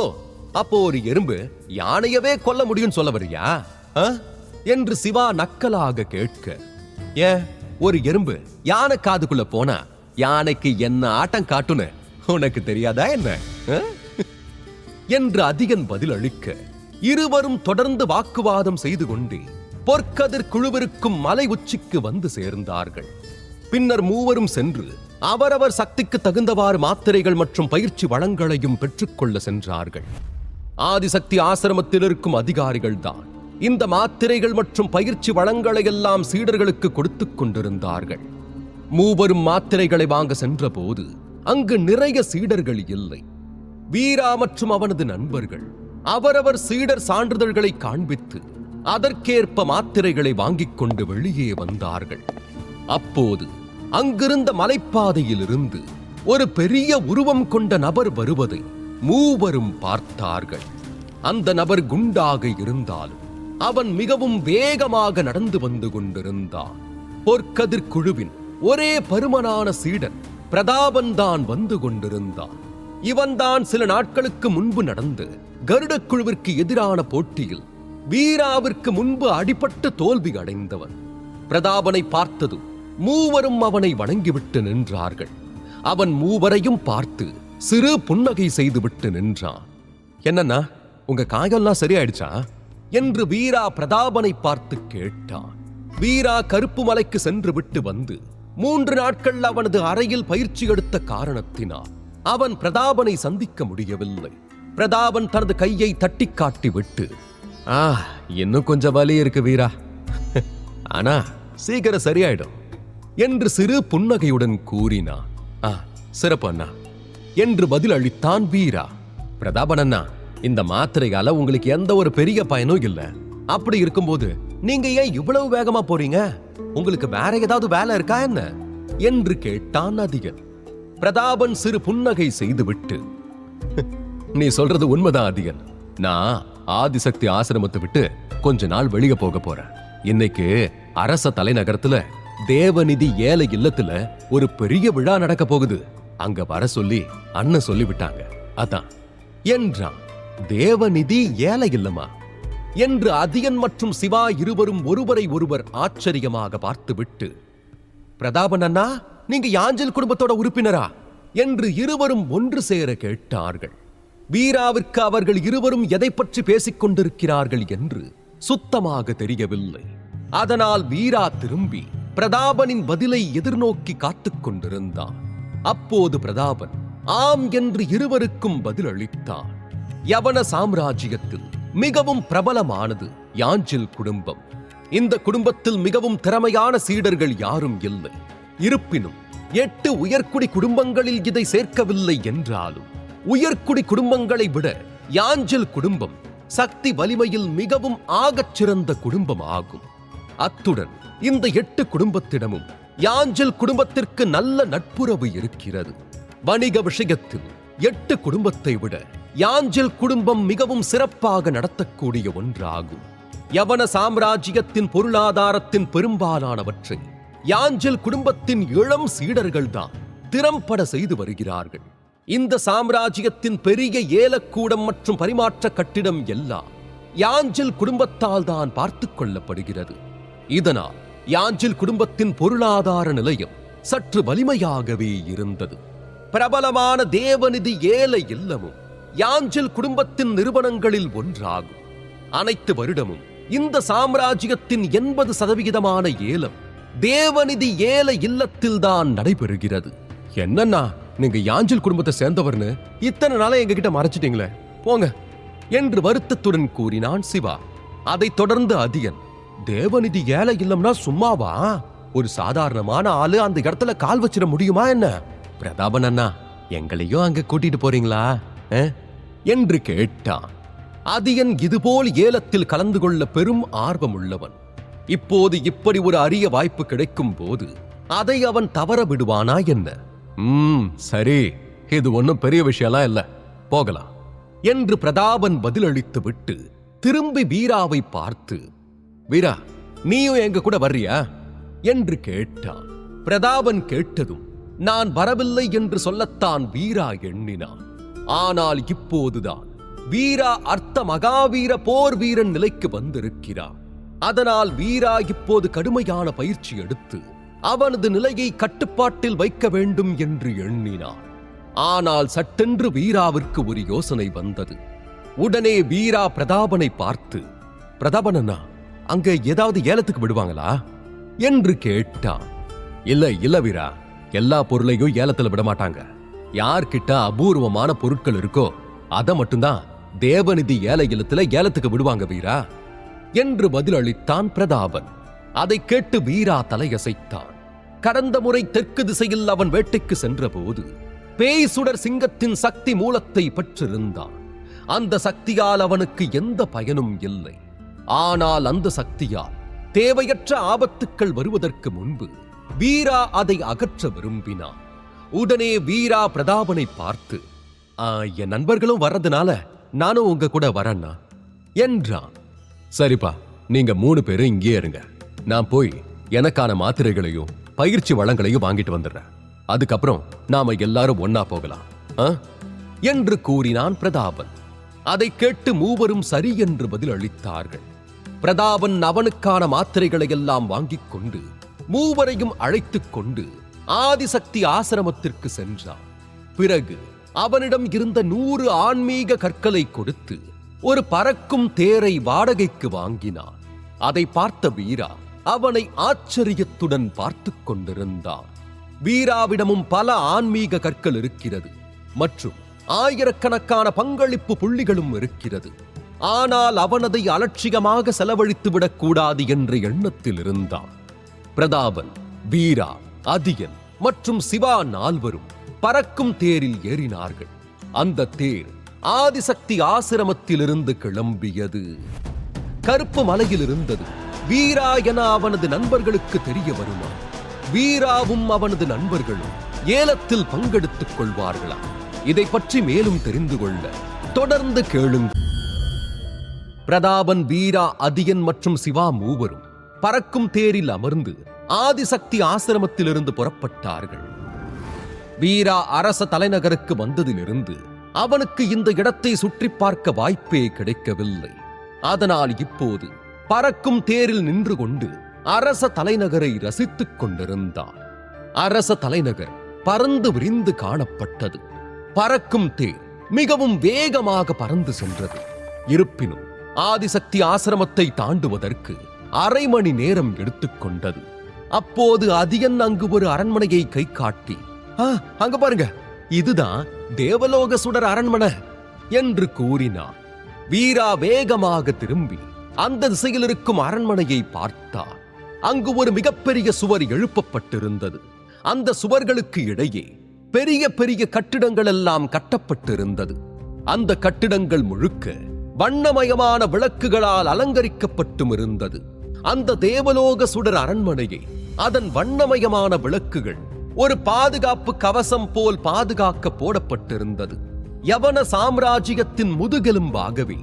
அப்போ ஒரு எறும்பு யானையவே கொல்ல முடியும் சொல்ல வரியா என்று சிவா நக்கலாக கேட்க, ஏன் ஒரு எறும்பு யானை காதுக்குள்ள போனா யானைக்கு என்ன ஆட்டம் காட்டுன்னு உனக்கு தெரியாதா என்ன என்று அதிகன் பதில் அளிக்க, இருவரும் தொடர்ந்து வாக்குவாதம் செய்து கொண்டே பொற்கதிர் குழுவிற்கும் மலை உச்சிக்கு வந்து சேர்ந்தார்கள். பின்னர் மூவரும் சென்று அவரவர் சக்திக்கு தகுந்தவாறு மாத்திரைகள் மற்றும் பயிற்சி வளங்களையும் பெற்றுக்கொள்ள சென்றார்கள். ஆதிசக்தி ஆசிரமத்தில் இருக்கும் அதிகாரிகள் தான் இந்த மாத்திரைகள் மற்றும் பயிற்சி வளங்களை எல்லாம் சீடர்களுக்கு கொடுத்துக் கொண்டிருந்தார்கள். மூவரும் மாத்திரைகளை வாங்க சென்ற போது அங்கு நிறைய சீடர்கள் இல்லை. வீரா மற்றும் அவனது நண்பர்கள் அவரவர் சீடர் சான்றிதழ்களை காண்பித்து அதற்கேற்ப மாத்திரைகளை வாங்கிக் கொண்டு வெளியே வந்தார்கள். அப்போது அங்கிருந்த மலைப்பாதையில் இருந்து ஒரு பெரிய உருவம் கொண்ட நபர் வருவதை மூவரும் பார்த்தார்கள். அந்த நபர் குண்டாக இருந்தாலும் அவன் மிகவும் வேகமாக நடந்து வந்து கொண்டிருந்தான். பொற்கதிர் குழுவின் ஒரே பருமனான சீடன் பிரதாபன் தான் வந்து கொண்டிருந்தான். இவன்தான் சில நாட்களுக்கு முன்பு நடந்து கருடக் குழுவிற்கு எதிரான போட்டியில் வீராவிற்கு முன்பு அடிபட்டு தோல்வி அடைந்தவன். பிரதாபனை பார்த்ததும் மூவரும் அவனை வணங்கிவிட்டு நின்றார்கள். அவன் மூவரையும் பார்த்து சிறு புன்னகை செய்துவிட்டு நின்றான். என்னன்னா, உங்க காயெல்லாம் சரியாயிடுச்சா என்று வீரா பிரதாபனை பார்த்து கேட்டான். வீரா கருப்பு மலைக்கு சென்று விட்டு வந்து 3 நாட்கள் அவனது அறையில் பயிற்சி எடுத்த காரணத்தினால் அவன் பிரதாபனை சந்திக்க முடியவில்லை. பிரதாபன் தனது கையை தட்டி காட்டி விட்டு, இன்னும் கொஞ்சம் வலி இருக்கு வீரா, ஆனா சீக்கிரம் சரியாயிடும் என்று சிறு புன்னகையுடன் கூறினான். சிறப்பு அண்ணா என்று பதில் அளித்தான் வீரா. பிரதாபன் அண்ணா, இந்த மாத்திரையால உங்களுக்கு எந்த ஒரு பெரிய பயனும் இல்ல. அப்படி இருக்கும்போது நீங்க ஏன் இவ்வளவு வேகமா போறீங்க? உங்களுக்கு வேற ஏதாவது வேலை இருக்கா என்ன என்று கேட்டான் அதிகன். பிரதாபன் சிறு புன்னகை செய்துவிட்டு, நீ சொல்றது உண்மைதான் அதிகன். நான் ஆதிசக்தி ஆசிரமத்தை விட்டு கொஞ்ச நாள் வெளியே போக போறேன். இன்னைக்கு அரச தலைநகரத்துல தேவநிதி ஏழை இல்லத்துல ஒரு பெரிய விழா நடக்க போகுது. அங்க வர சொல்லி அண்ணன் சொல்லி விட்டாங்க, அதான் என்றான். தேவநிதி ஏழை இல்லமா என்று அதியன் மற்றும் சிவா இருவரும் ஒருவரை ஒருவர் ஆச்சரியமாக பார்த்துவிட்டு, பிரதாபன் அண்ணா, நீங்க யாஞ்சல் குடும்பத்தோட உறுப்பினரா என்று இருவரும் ஒன்று சேர கேட்டார்கள். வீராவிற்கு அவர்கள் இருவரும் எதை பற்றி பேசிக் கொண்டிருக்கிறார்கள் என்று சுத்தமாக தெரியவில்லை. அதனால் வீரா திரும்பி பிரதாபனின் பதிலை எதிர்நோக்கி காத்துக் கொண்டிருந்தான். அப்போது பிரதாபன் ஆம் என்று இருவருக்கும் பதில் அளித்தான். யவன சாம்ராஜ்யத்தில் மிகவும் பிரபலமானது யாஞ்சில் குடும்பம். இந்த குடும்பத்தில் மிகவும் திறமையான சீடர்கள் யாரும் இல்லை. இருப்பினும் 8 உயர்குடி குடும்பங்களில் இதை சேர்க்கவில்லை என்றாலும் உயர்குடி குடும்பங்களை விட யாஞ்சில் குடும்பம் சக்தி வலிமையில் மிகவும் ஆகச்சிறந்த குடும்பம் ஆகும். அத்துடன் இந்த 8 குடும்பத்திடமும் யாஞ்சில் குடும்பத்திற்கு நல்ல நட்புறவு இருக்கிறது. வணிக விஷயத்தில் 8 குடும்பத்தை விட யாஞ்சில் குடும்பம் மிகவும் சிறப்பாக நடத்தக்கூடிய ஒன்றாகும். யவன சாம்ராஜ்யத்தின் பொருளாதாரத்தின் பெரும்பாலானவற்றை யாஞ்சில் குடும்பத்தின் இளம் சீடர்கள் தான் திறம்பட செய்து வருகிறார்கள். இந்த சாம்ராஜ்யத்தின் பெரிய ஏலக்கூடம் மற்றும் பரிமாற்ற கட்டிடம் எல்லாம் யாஞ்சில் குடும்பத்தால் தான் பார்த்துக் கொள்ளப்படுகிறது. இதனால் யாஞ்சில் குடும்பத்தின் பொருளாதார நிலையம் சற்று வலிமையாகவே இருந்தது. பிரபலமான தேவநிதி ஏல இல்லமும் யாஞ்சில் குடும்பத்தின் நிறுவனங்களில் ஒன்றாகும். அனைத்து வருடமும் இந்த சாம்ராஜ்யத்தின் 80% ஏலம் தேவநிதி ஏல இல்லத்தில்தான் நடைபெறுகிறது. என்னன்னா நீங்க யாஞ்சல் குடும்பத்தை சேர்ந்தவர்னு இத்தனை நாளா எங்ககிட்ட மறைச்சிட்டீங்களே, போங்க என்று வருத்தத்துடன் கூறினான் சிவா. அதைத் தொடர்ந்து அதியன், தேவநிதி ஏல இல்லம்னா சும்மாவா? ஒரு சாதாரணமான ஆளு அந்த இடத்துல கால் வச்சிட முடியுமா என்ன? பிரதாபன் அண்ணா, எங்களையும் அங்க கூட்டிட்டு போறீங்களா என்று கேட்டான். அதியன் இதுபோல் ஏலத்தில் கலந்து கொள்ள பெரும் ஆர்வம் உள்ளவன். இப்போது இப்படி ஒரு அரிய வாய்ப்பு கிடைக்கும் போது அதை அவன் தவற விடுவானா என்ன? சரி, இது ஒன்னும் பெரிய விஷயம்லாம் இல்ல, போகலாம் என்று பிரதாபன் பதிலளித்து விட்டு திரும்பி வீராவை பார்த்து, வீரா, நீயும் எங்க கூட வர்றியா என்று கேட்டான். பிரதாபன் கேட்டதும் நான் வரவில்லை என்று சொல்லத்தான் வீரா எண்ணினான். ஆனால் இப்போதுதான் வீரா அர்த்த மகாவீர போர் வீரன் நிலைக்கு வந்திருக்கிறான். அதனால் வீரா இப்போது கடுமையான பயிற்சி எடுத்து அவனது நிலையை கட்டுப்பாட்டில் வைக்க வேண்டும் என்று எண்ணினான். ஆனால் சட்டென்று வீராவிற்கு ஒரு யோசனை வந்தது. உடனே வீரா பிரதாபனை பார்த்து, பிரதாபன் அண்ணா, அங்க ஏதாவது ஏலத்துக்கு விடுவாங்களா என்று கேட்டான். இல்ல வீரா, எல்லா பொருளையும் ஏலத்துல விட மாட்டாங்க. யார்கிட்ட அபூர்வமான பொருட்கள் இருக்கோ அதை மட்டும்தான் தேவநிதி ஏல இல்லத்துல ஏலத்துக்கு விடுவாங்க வீரா என்று பதிலளித்தான் பிரதாபன். அதை கேட்டு வீரா தலையசைத்தான். கடந்த முறை தெற்கு திசையில் அவன் வேட்டைக்கு சென்ற போது பேய் சுடர் சிங்கத்தின் சக்தி மூலத்தை பெற்றிருந்தான். அந்த சக்தியால் அவனுக்கு எந்த பயனும் இல்லை. ஆனால் அந்த சக்தியால் தேவையற்ற ஆபத்துக்கள் வருவதற்கு முன்பு வீரா அதை அகற்ற விரும்பினான். உடனே வீரா பிரதாபனை பார்த்து, என் நண்பர்களும் வர்றதுனால நானும் உங்க கூட வரேன்னா என்றான். சரிப்பா, நீங்க 3 பேரும் இங்கே இருங்க. நான் போய் எனக்கான மாத்திரைகளையும் பயிற்சி வளங்களையும் வாங்கிட்டு வந்துடுறேன். அதுக்கப்புறம் நாம எல்லாரும் ஒன்னா போகலாம் என்று கூறினான் பிரதாபன். அதை கேட்டு மூவரும் சரி என்று பதில் அளித்தார்கள். பிரதாபன் அவனுக்கான மாத்திரைகளை எல்லாம் வாங்கிக் கொண்டு மூவரையும் அழைத்துக் கொண்டு ஆதிசக்தி ஆசிரமத்திற்கு சென்றான். பிறகு அவனிடம் இருந்த 100 ஆன்மீக கற்களை கொடுத்து ஒரு பறக்கும் தேரை வாடகைக்கு வாங்கினான். அதை பார்த்த வீரா அவனை ஆச்சரியத்துடன் பார்த்து கொண்டிருந்தான். வீராவிடமும் பல ஆன்மீக கற்கள் இருக்கிறது மற்றும் ஆயிரக்கணக்கான பங்களிப்பு புள்ளிகளும் இருக்கிறது. ஆனால் அவனதை அலட்சியமாக செலவழித்து விடக்கூடாது என்ற எண்ணத்தில் இருந்தான். பிரதாபன், வீரா, அதியன் மற்றும் சிவா 4 பறக்கும் தேரில் ஏறினார்கள். அந்த தேர் ஆதிசக்தி ஆசிரமத்திலிருந்து கிளம்பியது. கருப்பு மலையில் இருந்தது. வீரா என அவனது நண்பர்களுக்கு தெரிய வருமா? வீராவும் அவனது நண்பர்களும் ஏலத்தில் பங்கெடுத்துக் கொள்வார்களா? இதை பற்றி மேலும் தெரிந்து கொள்ள தொடர்ந்து கேளுங்கள். பிரதாபன், வீரா, அதியன் மற்றும் சிவா மூவரும் பறக்கும் தேரில் அமர்ந்து ஆதிசக்தி ஆசிரமத்திலிருந்து புறப்பட்டார்கள். வீரா அரச தலைநகருக்கு வந்ததிலிருந்து அவனுக்கு இந்த இடத்தை சுற்றி பார்க்க வாய்ப்பே கிடைக்கவில்லை. அதனால் இப்போது பறக்கும் தேரில் நின்று கொண்டு அரச தலைநகரை ரசித்துக் கொண்டிருந்தான். அரச தலைநகர் பறந்து விரிந்து காணப்பட்டது. பறக்கும் தேர் மிகவும் வேகமாக பறந்து சென்றது. இருப்பினும் ஆதிசக்தி ஆசிரமத்தை தாண்டுவதற்கு அரை மணி நேரம் எடுத்துக்கொண்டது. அப்போது அதியன் அங்கு ஒரு அரண்மனையை கை காட்டி, அங்க பாருங்க, இதுதான் தேவலோக சுடர் அரண்மனை என்று கூறினார். வீரா வேகமாக திரும்பி அந்த திசையில் இருக்கும் அரண்மனையை பார்த்தார். அங்கு ஒரு மிகப்பெரிய சுவர் எழுப்பப்பட்டிருந்தது. அந்த சுவர்களுக்கு இடையே பெரிய பெரிய கட்டிடங்கள் எல்லாம் கட்டப்பட்டிருந்தது. அந்த கட்டிடங்கள் முழுக்க வண்ணமயமான விளக்குகளால் அலங்கரிக்கப்பட்டும் இருந்தது. அந்த தேவலோக சுடர் அரண்மனையை அதன் வண்ணமயமான விளக்குகள் ஒரு பாதுகாப்பு கவசம் போல் பாதுகாக்க போடப்பட்டிருந்தது. யவன சாம்ராஜ்யத்தின் முதுகெலும்பாகவே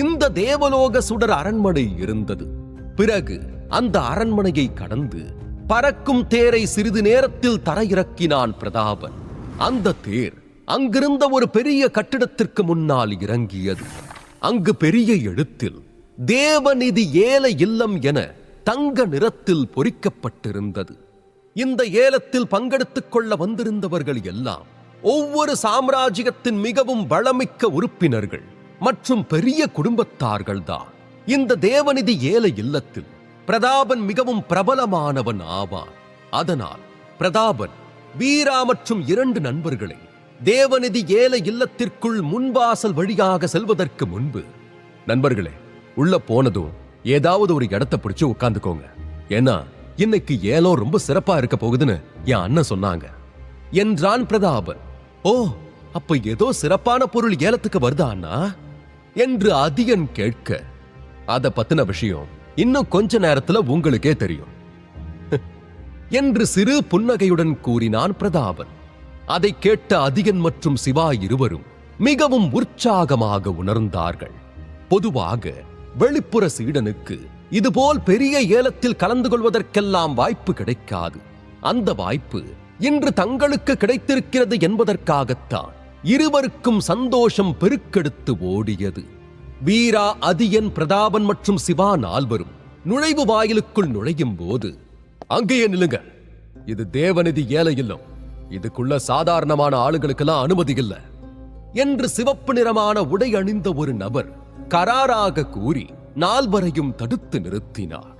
இந்த தேவலோக சுடர் அரண்மனை இருந்தது. பிறகு அந்த அரண்மனையை கடந்து பறக்கும் தேரை சிறிது நேரத்தில் தரையிறக்கினான் பிரதாபன். அந்த தேர் அங்கிருந்த ஒரு பெரிய கட்டிடத்திற்கு முன்னால் இறங்கியது. அங்கு பெரிய எழுத்தில் தேவநிதி ஏல இல்லம் என தங்க நிறத்தில் பொறிக்கப்பட்டிருந்தது. இந்த ஏலத்தில் பங்கெடுத்துக் கொள்ள வந்திருந்தவர்கள் எல்லாம் ஒவ்வொரு சாம்ராஜ்யத்தின் மிகவும் வளமிக்க உறுப்பினர்கள் மற்றும் பெரிய குடும்பத்தார்கள்தான். இந்த தேவநிதி ஏல இல்லத்தில் பிரதாபன் மிகவும் பிரபலமானவன் ஆவான். அதனால் பிரதாபன் வீரா மற்றும் 2 நண்பர்களை தேவநிதி ஏல இல்லத்திற்குள் முன்வாசல் வழியாக செல்வதற்கு முன்பு, நண்பர்களே, உள்ள போனதும் ஏதாவது ஒரு இடத்தை பிடிச்சு உட்கார்ந்துக்கோங்க. ஏன்னா இன்னைக்கு ஏலம் ரொம்ப சிறப்பா இருக்க போகுதுன்னு என் அண்ணன் சொன்னாங்க என்றான் பிரதாபன். ஓ, அப்ப ஏதோ சிறப்பான பொருள் ஏலத்துக்கு வருதா அண்ணா என்று அதியன் கேட்க, அத பத்தின விஷயம் இன்னும் கொஞ்ச நேரத்துல உங்களுக்கே தெரியும் என்று சிறு புன்னகையுடன் கூறினான் பிரதாபன். அதை கேட்ட அதியன் மற்றும் சிவா இருவரும் மிகவும் உற்சாகமாக உணர்ந்தார்கள். பொதுவாக வெளிப்புற சீடனுக்கு இதுபோல் பெரிய ஏலத்தில் கலந்து கொள்வதற்கெல்லாம் வாய்ப்பு கிடைக்காது. அந்த வாய்ப்பு இன்று தங்களுக்கு கிடைத்திருக்கிறது என்பதற்காகத்தான் இருவருக்கும் சந்தோஷம் பெருக்கெடுத்து ஓடியது. வீரா, அதியன், பிரதாபன் மற்றும் சிவா 4வரும் நுழைவு வாயிலுக்குள் நுழையும் போது, அங்கேயே நில்லுங்க, இது தேவநிதி ஏல இல்லம், இதுக்குள்ள சாதாரணமான ஆளுகளுக்கெல்லாம் அனுமதி இல்ல என்று சிவப்பு நிறமான உடை அணிந்த ஒரு நபர் கராராக கூறி 4வரையும் தடுத்து நிறுத்தினார்.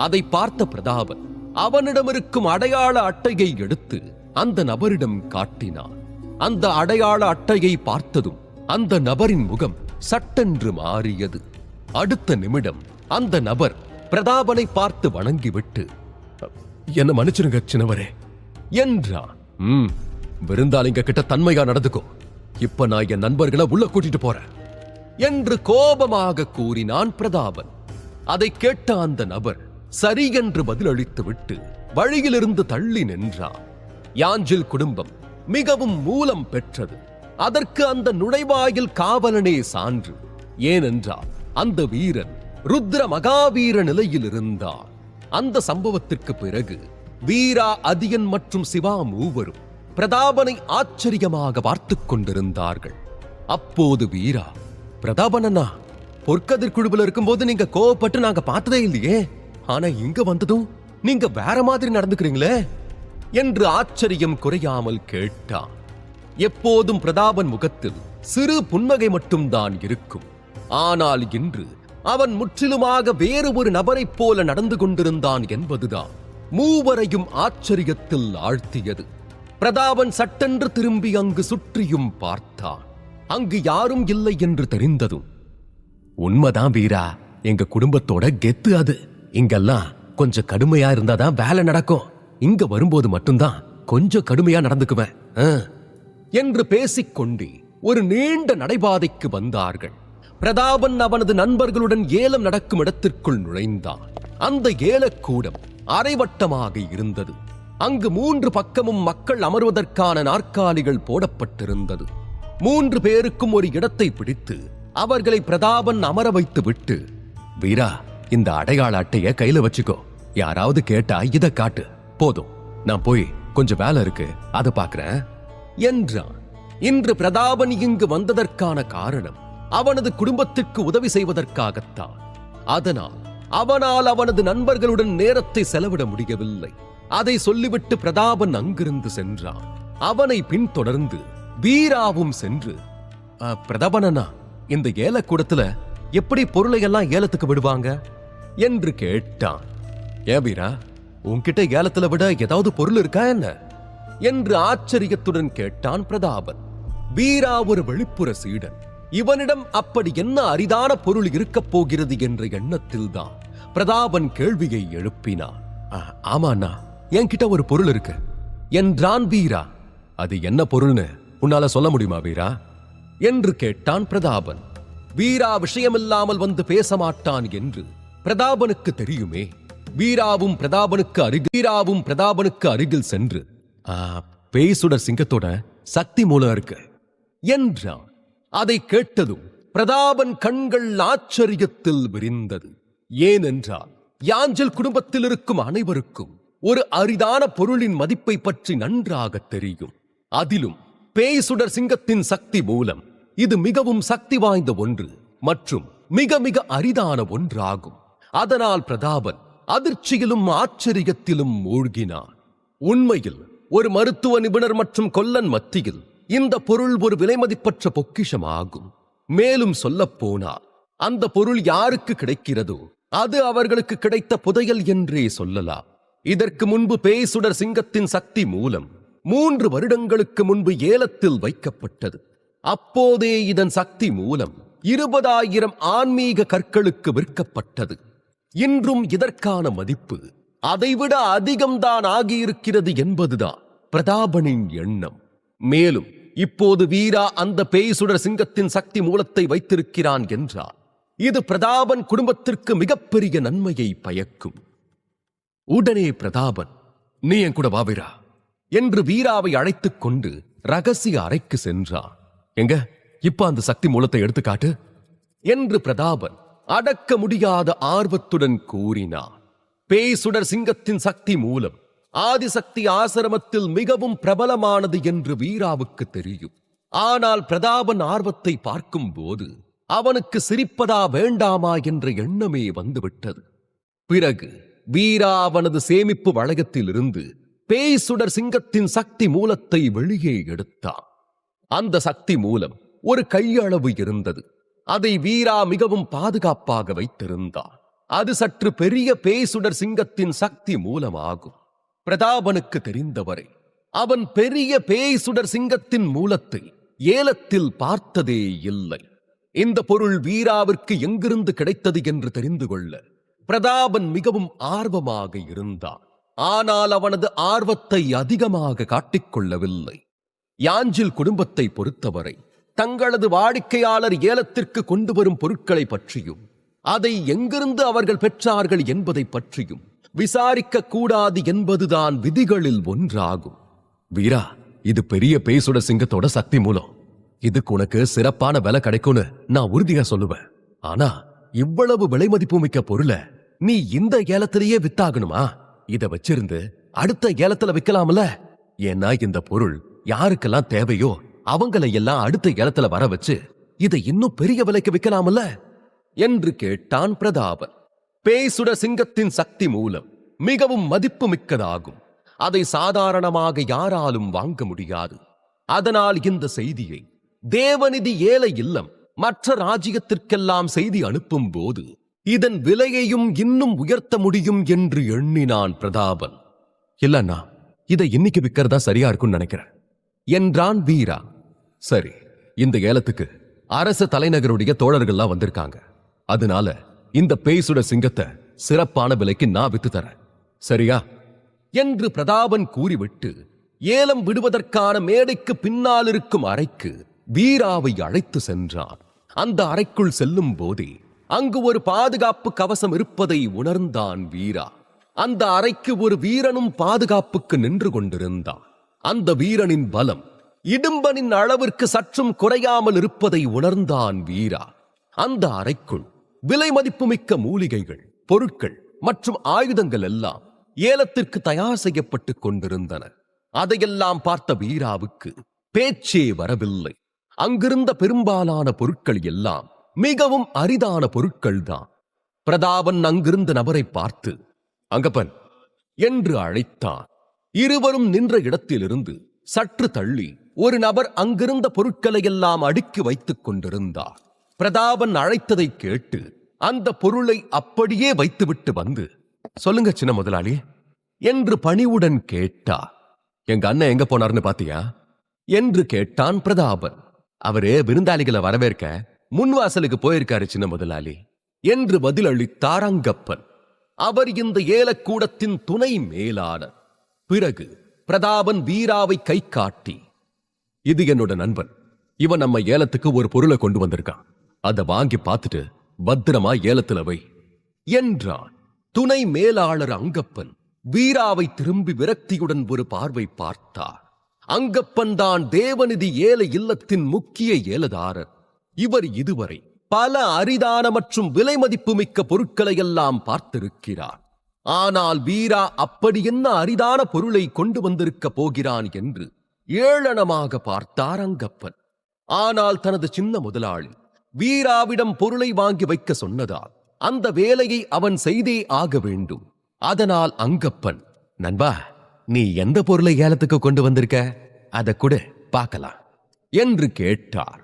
அதை பார்த்த பிரதாபன் அவனிடமிருக்கும் அடையாள அட்டையை எடுத்து அந்த நபரிடம் காட்டினார். அந்த அடையாள அட்டையை பார்த்ததும் அந்த நபரின் முகம் சட்டென்று மாறியது. அடுத்த நிமிடம் அந்த நபர் பிரதாபனை பார்த்து வணங்கிவிட்டு, என்ன மன்னிச்சிருங்க சின்னவரே என்றான். விருந்தாளிங்க கிட்ட தன்மையா நடந்துக்கோ, இப்ப நான் என் நண்பர்களை உள்ள கூட்டிட்டு போறேன் என்று கோபமாக கூறினான் பிரதாபன். அதை கேட்ட அந்த நபர் சரி என்று பதிலளித்து விட்டு வழியிலிருந்து தள்ளி நின்றான். யாஞ்சில் குடும்பம் மிகவும் மூலம் பெற்றது. அதற்கு அந்த நுழைவாயில் காவலனே சான்று. ஏனென்றால் அந்த வீரன் ருத்ர மகாவீர நிலையில் இருந்தார். அந்த சம்பவத்திற்கு பிறகு வீரா, அதியன் மற்றும் சிவா 3வரும் பிரதாபனை ஆச்சரியமாக பார்த்துக் கொண்டிருந்தார்கள். அப்போது வீரா, பிரதாபன் அண்ணா, பொற்கதிர் குழுவில் இருக்கும்போது நீங்க கோவப்பட்டு நாங்க பார்த்ததே இல்லையே, ஆனா இங்க வந்ததும் நீங்க வேற மாதிரி நடந்துக்கிறீங்களே என்று ஆச்சரியம் குறையாமல் கேட்டான். எப்போதும் பிரதாபன் முகத்தில் சிறு புன்னகை மட்டும்தான் இருக்கும். ஆனால் இன்று அவன் முற்றிலுமாக வேறு ஒரு நபரைப் போல நடந்து கொண்டிருந்தான் என்பதுதான் 3வரையும் ஆச்சரியத்தில் ஆழ்த்தியது. பிரதாபன் சட்டென்று திரும்பி அங்கு சுற்றியும் பார்த்தான். அங்கு யாரும் இல்லை என்று தெரிந்ததும், உண்மைதான் வீரா, எங்க குடும்பத்தோட கெத்து அது. இங்கெல்லாம் கொஞ்சம் கடுமையா இருந்தாதான் வேலை நடக்கும். இங்க வரும்போது மட்டும்தான் கொஞ்சம் கடுமையா நடந்துக்குவேன் என்று பேசிக்கொண்டே ஒரு நீண்ட நடைபாதைக்கு வந்தார்கள். பிரதாபன் அவனது நண்பர்களுடன் ஏலம் நடக்கும் இடத்திற்குள் நுழைந்தான். அந்த ஏலக்கூடம் அரைவட்டமாக இருந்தது. அங்கு 3 பக்கமும் மக்கள் அமர்வதற்கான நாற்காலிகள் போடப்பட்டிருந்தது. 3 பேருக்கும் ஒரு இடத்தை பிடித்து அவர்களை பிரதாபன் அமர வைத்து விட்டு, வீரா, இந்த அடையாள அட்டைய கையில வச்சுக்கோ, யாராவது கேட்டா இத காட்டு, போதும், நான் போய் கொஞ்சம் வேலை இருக்கு அதை பார்க்கிறேன் என்றான். இன்று பிரதாபன் இங்கு வந்ததற்கான காரணம் அவனது குடும்பத்திற்கு உதவி செய்வதற்காகத்தான். அதனால் அவனால் அவனது நண்பர்களுடன் நேரத்தை செலவிட முடியவில்லை. அதை சொல்லிவிட்டு பிரதாபன் அங்கிருந்து சென்றான். அவனை பின்தொடர்ந்து வீராவும் சென்று, பிரதாபனா, இந்த ஏலக்கூடத்துல எப்படி பொருளை எல்லாம் ஏலத்துக்கு விடுவாங்க என்று கேட்டான். ஏன் வீரா, உன்கிட்ட ஏலத்துல விட ஏதாவது பொருள் இருக்கா என்ன என்று ஆச்சரியத்துடன் கேட்டான் பிரதாபன். வீரா ஒரு வெளிப்புற சீடன். இவனிடம் அப்படி என்ன அரிதான பொருள் இருக்கப் போகிறது என்ற எண்ணத்தில்தான் பிரதாபன் கேள்வியை எழுப்பினான். ஆமாண்ணா, என்கிட்ட ஒரு பொருள் இருக்கு என்றான் வீரா. அது என்ன பொருள்னு உன்னால சொல்ல முடியுமா வீரா என்று கேட்டான் பிரதாபன். வீரா விஷயமில்லாமல் வந்து பேச மாட்டான் என்று பிரதாபனுக்கு தெரியுமே. வீராவும் பிரதாபனுக்கு அருகில் சென்று, பேசுடர் சிங்கத்தோட சக்தி மூலம் இருக்கு என்றான். அதை கேட்டதும் பிரதாபன் கண்கள் ஆச்சரியத்தில் விரிந்தது. ஏனென்றால் யாஞ்சல் குடும்பத்தில் இருக்கும் அனைவருக்கும் ஒரு அரிதான பொருளின் மதிப்பை பற்றி நன்றாக தெரியும். அதிலும் பேசுடர் சிங்கத்தின் சக்தி மூலம் இது மிகவும் சக்தி வாய்ந்த ஒன்று மற்றும் மிக மிக அரிதான ஒன்றாகும். அதனால் பிரதாபன் அதிர்ச்சியிலும் ஆச்சரியத்திலும் மூழ்கினான். உண்மையில் ஒரு மருத்துவ நிபுணர் மற்றும் கொல்லன் மத்தியில் இந்த பொருள் ஒரு விலைமதிப்பற்ற பொக்கிஷமாகும். மேலும் சொல்லப் போனால் அந்த பொருள் யாருக்கு கிடைக்கிறதோ அது அவர்களுக்கு கிடைத்த புதையல் என்றே சொல்லலாம். இதற்கு முன்பு பேய்சுடர் சிங்கத்தின் சக்தி மூலம் 3 வருடங்களுக்கு முன்பு ஏலத்தில் வைக்கப்பட்டது. அப்போதே இதன் சக்தி மூலம் 20,000 ஆன்மீக கற்களுக்கு விற்கப்பட்டது. இன்றும் இதற்கான மதிப்பு அதைவிட அதிகம்தான் ஆகியிருக்கிறது என்பதுதான் பிரதாபனின் எண்ணம். மேலும் இப்போது வீரா அந்த பேய்சுடர் சிங்கத்தின் சக்தி மூலத்தை வைத்திருக்கிறான் என்றால் இது பிரதாபன் குடும்பத்திற்கு மிகப்பெரிய நன்மையை பயக்கும். உடனே பிரதாபன், நீ என் கூட வா வீரா என்று வீராவை அழைத்துக் கொண்டு ரகசிய அறைக்கு சென்றான். எங்க இப்ப அந்த சக்தி மூலத்தை எடுத்துக்காட்டு என்று பிரதாபன் அடக்க முடியாத ஆர்வத்துடன் கூறினான். பேய்சுடர் சிங்கத்தின் சக்தி மூலம் ஆதிசக்தி ஆசிரமத்தில் மிகவும் பிரபலமானது என்று வீராவுக்கு தெரியும். ஆனால் பிரதாபன் ஆர்வத்தை பார்க்கும் போது அவனுக்கு சிரிப்பதா வேண்டாமா என்ற எண்ணமே வந்துவிட்டது. பிறகு வீரா அவனது சேமிப்பு வளையத்திலிருந்து பேய்சுடர் சிங்கத்தின் சக்தி மூலத்தை வெளியே எடுத்தான். அந்த சக்தி மூலம் ஒரு கையளவு இருந்தது. அதை வீரா மிகவும் பாதுகாப்பாக வைத்திருந்தான். அது சற்று பெரிய பேய்சுடர் சிங்கத்தின் சக்தி மூலமாகும். பிரதாபனுக்கு தெரிந்தவரை அவன் பெரிய பேய்சுடர் சிங்கத்தின் மூலத்தை ஏலத்தில் பார்த்ததே இல்லை. இந்த பொருள் வீராவிற்கு எங்கிருந்து கிடைத்தது என்று தெரிந்து கொள்ள பிரதாபன் மிகவும் ஆர்வமாக இருந்தான். ஆனால் அவனது ஆர்வத்தை அதிகமாக காட்டிக்கொள்ளவில்லை. யாஞ்சில் குடும்பத்தை பொறுத்தவரை தங்களது வாடிக்கையாளர் ஏலத்திற்கு கொண்டு வரும் பொருட்களை பற்றியும் அதை எங்கிருந்து அவர்கள் பெற்றார்கள் என்பதை பற்றியும் விசாரிக்க கூடாது என்பதுதான் விதிகளில் ஒன்றாகும். வீரா, இது பெரிய பேய்சுடர் சிங்கத்தோட சக்தி மூலம். இதுக்கு உனக்கு சிறப்பான விலை கிடைக்கும்னு நான் உறுதியா சொல்லுவேன். ஆனா இவ்வளவு விலை மதிப்பு மிக்க பொருளை நீ இந்த ஏலத்திலேயே வித்தாகணுமா? இத வச்சிருந்து அடுத்த ஏலத்துல விற்கலாம்ல. ஏன்னா இந்த பொருள் யாருக்கெல்லாம் தேவையோ அவங்களை எல்லாம் அடுத்த ஏலத்துல வர வச்சு இதை இன்னும் பெரிய விலைக்கு விற்கலாம்ல என்று கேட்டான் பிரதாபன். பேய்சுடர் சிங்கத்தின் சக்தி மூலம் மிகவும் மதிப்பு மிக்கதாகும். அதை சாதாரணமாக யாராலும் வாங்க முடியாது. அதனால் இந்த செய்தியை தேவநிதி ஏல இல்லம் மற்ற ராஜ்யத்திற்கெல்லாம் செய்தி அனுப்பும் போது இதன் விலையையும் இன்னும் உயர்த்த முடியும் என்று எண்ணினான் பிரதாபன். இல்லண்ணா, இதை இன்னைக்கு விற்கிறதா சரியா இருக்கும்னு நினைக்கிறேன் என்றான் வீரா. சரி, இந்த ஏலத்துக்கு அரச தலைநகருடைய தோழர்கள்லாம் வந்திருக்காங்க. அதனால இந்த பேய்சுடர் சிங்கத்தை சிறப்பான விலைக்கு நான் வித்து தரேன், சரியா என்று பிரதாபன் கூறிவிட்டு ஏலம் விடுவதற்கான மேடைக்கு பின்னால் இருக்கும் அறைக்கு வீராவை அழைத்து சென்றான். அந்த அறைக்குள் செல்லும் போதே அங்கு ஒரு பாதுகாப்பு கவசம் இருப்பதை உணர்ந்தான் வீரா. அந்த அறைக்கு ஒரு வீரனும் பாதுகாப்புக்கு நின்று கொண்டிருந்தான். அந்த வீரனின் பலம் இடும்பனின் அளவிற்கு சற்றும் குறையாமல் இருப்பதை உணர்ந்தான் வீரா. அந்த அறைக்குள் விலை மதிப்புமிக்க மூலிகைகள், பொருட்கள் மற்றும் ஆயுதங்கள் எல்லாம் ஏலத்திற்கு தயார் செய்யப்பட்டுக் கொண்டிருந்தன. அதையெல்லாம் பார்த்த வீராவுக்கு பேச்சே வரவில்லை. அங்கிருந்த பெரும்பாலான பொருட்கள் எல்லாம் மிகவும் அரிதான பொருட்கள்தான். பிரதாபன் அங்கிருந்த நபரை பார்த்து அங்கப்பன் என்று அழைத்தான். இருவரும் நின்ற இடத்திலிருந்து சற்று தள்ளி ஒரு நபர் அங்கிருந்த பொருட்களை எல்லாம் அடுக்கி வைத்துக் கொண்டிருந்தார். பிரதாபன் அழைத்ததை கேட்டு அந்த பொருளை அப்படியே வைத்துவிட்டு வந்து, சொல்லுங்க சின்ன முதலாளி என்று பணிவுடன் கேட்டார். எங்க அண்ணன் எங்க போனார்னு பாத்தியா என்று கேட்டான் பிரதாபன். அவரு விருந்தாளிகளை வரவேற்க முன்வாசலுக்கு போயிருக்காரு சின்ன முதலாளி என்று பதிலளித்தார் அங்கப்பன். அவர் இந்த ஏலக்கூடத்தின் துணை மேலாளர். பிறகு பிரதாபன் வீராவை கை காட்டி, இது என்னோட நண்பன். இவன் நம்ம ஏலத்துக்கு ஒரு பொருளை கொண்டு வந்திருக்கான். அதை வாங்கி பார்த்துட்டு பத்திரமா ஏலத்துல வை என்றான். துணை மேலாளர் அங்கப்பன் வீராவை திரும்பி விரக்தியுடன் ஒரு பார்வை பார்த்தார். அங்கப்பன் தான் தேவநிதி ஏல இல்லத்தின் முக்கிய ஏலதாரர். இவர் இதுவரை பல அரிதான மற்றும் விலை மதிப்புமிக்க பொருட்களை எல்லாம் பார்த்திருக்கிறார். ஆனால் வீரா அப்படி என்ன அரிதான பொருளை கொண்டு வந்திருக்க போகிறான் என்று ஏளனமாக பார்த்தார் அங்கப்பன். ஆனால் தனது சின்ன முதலாளி வீராவிடம் பொருளை வாங்கி வைக்க சொன்னதால் அந்த வேலையை அவன் செய்தே ஆக வேண்டும். அதனால் அங்கப்பன், நண்பா, நீ எந்த பொருளை ஏலத்துக்கு கொண்டு வந்திருக்க, அதை கூட பார்க்கலாம் என்று கேட்டார்.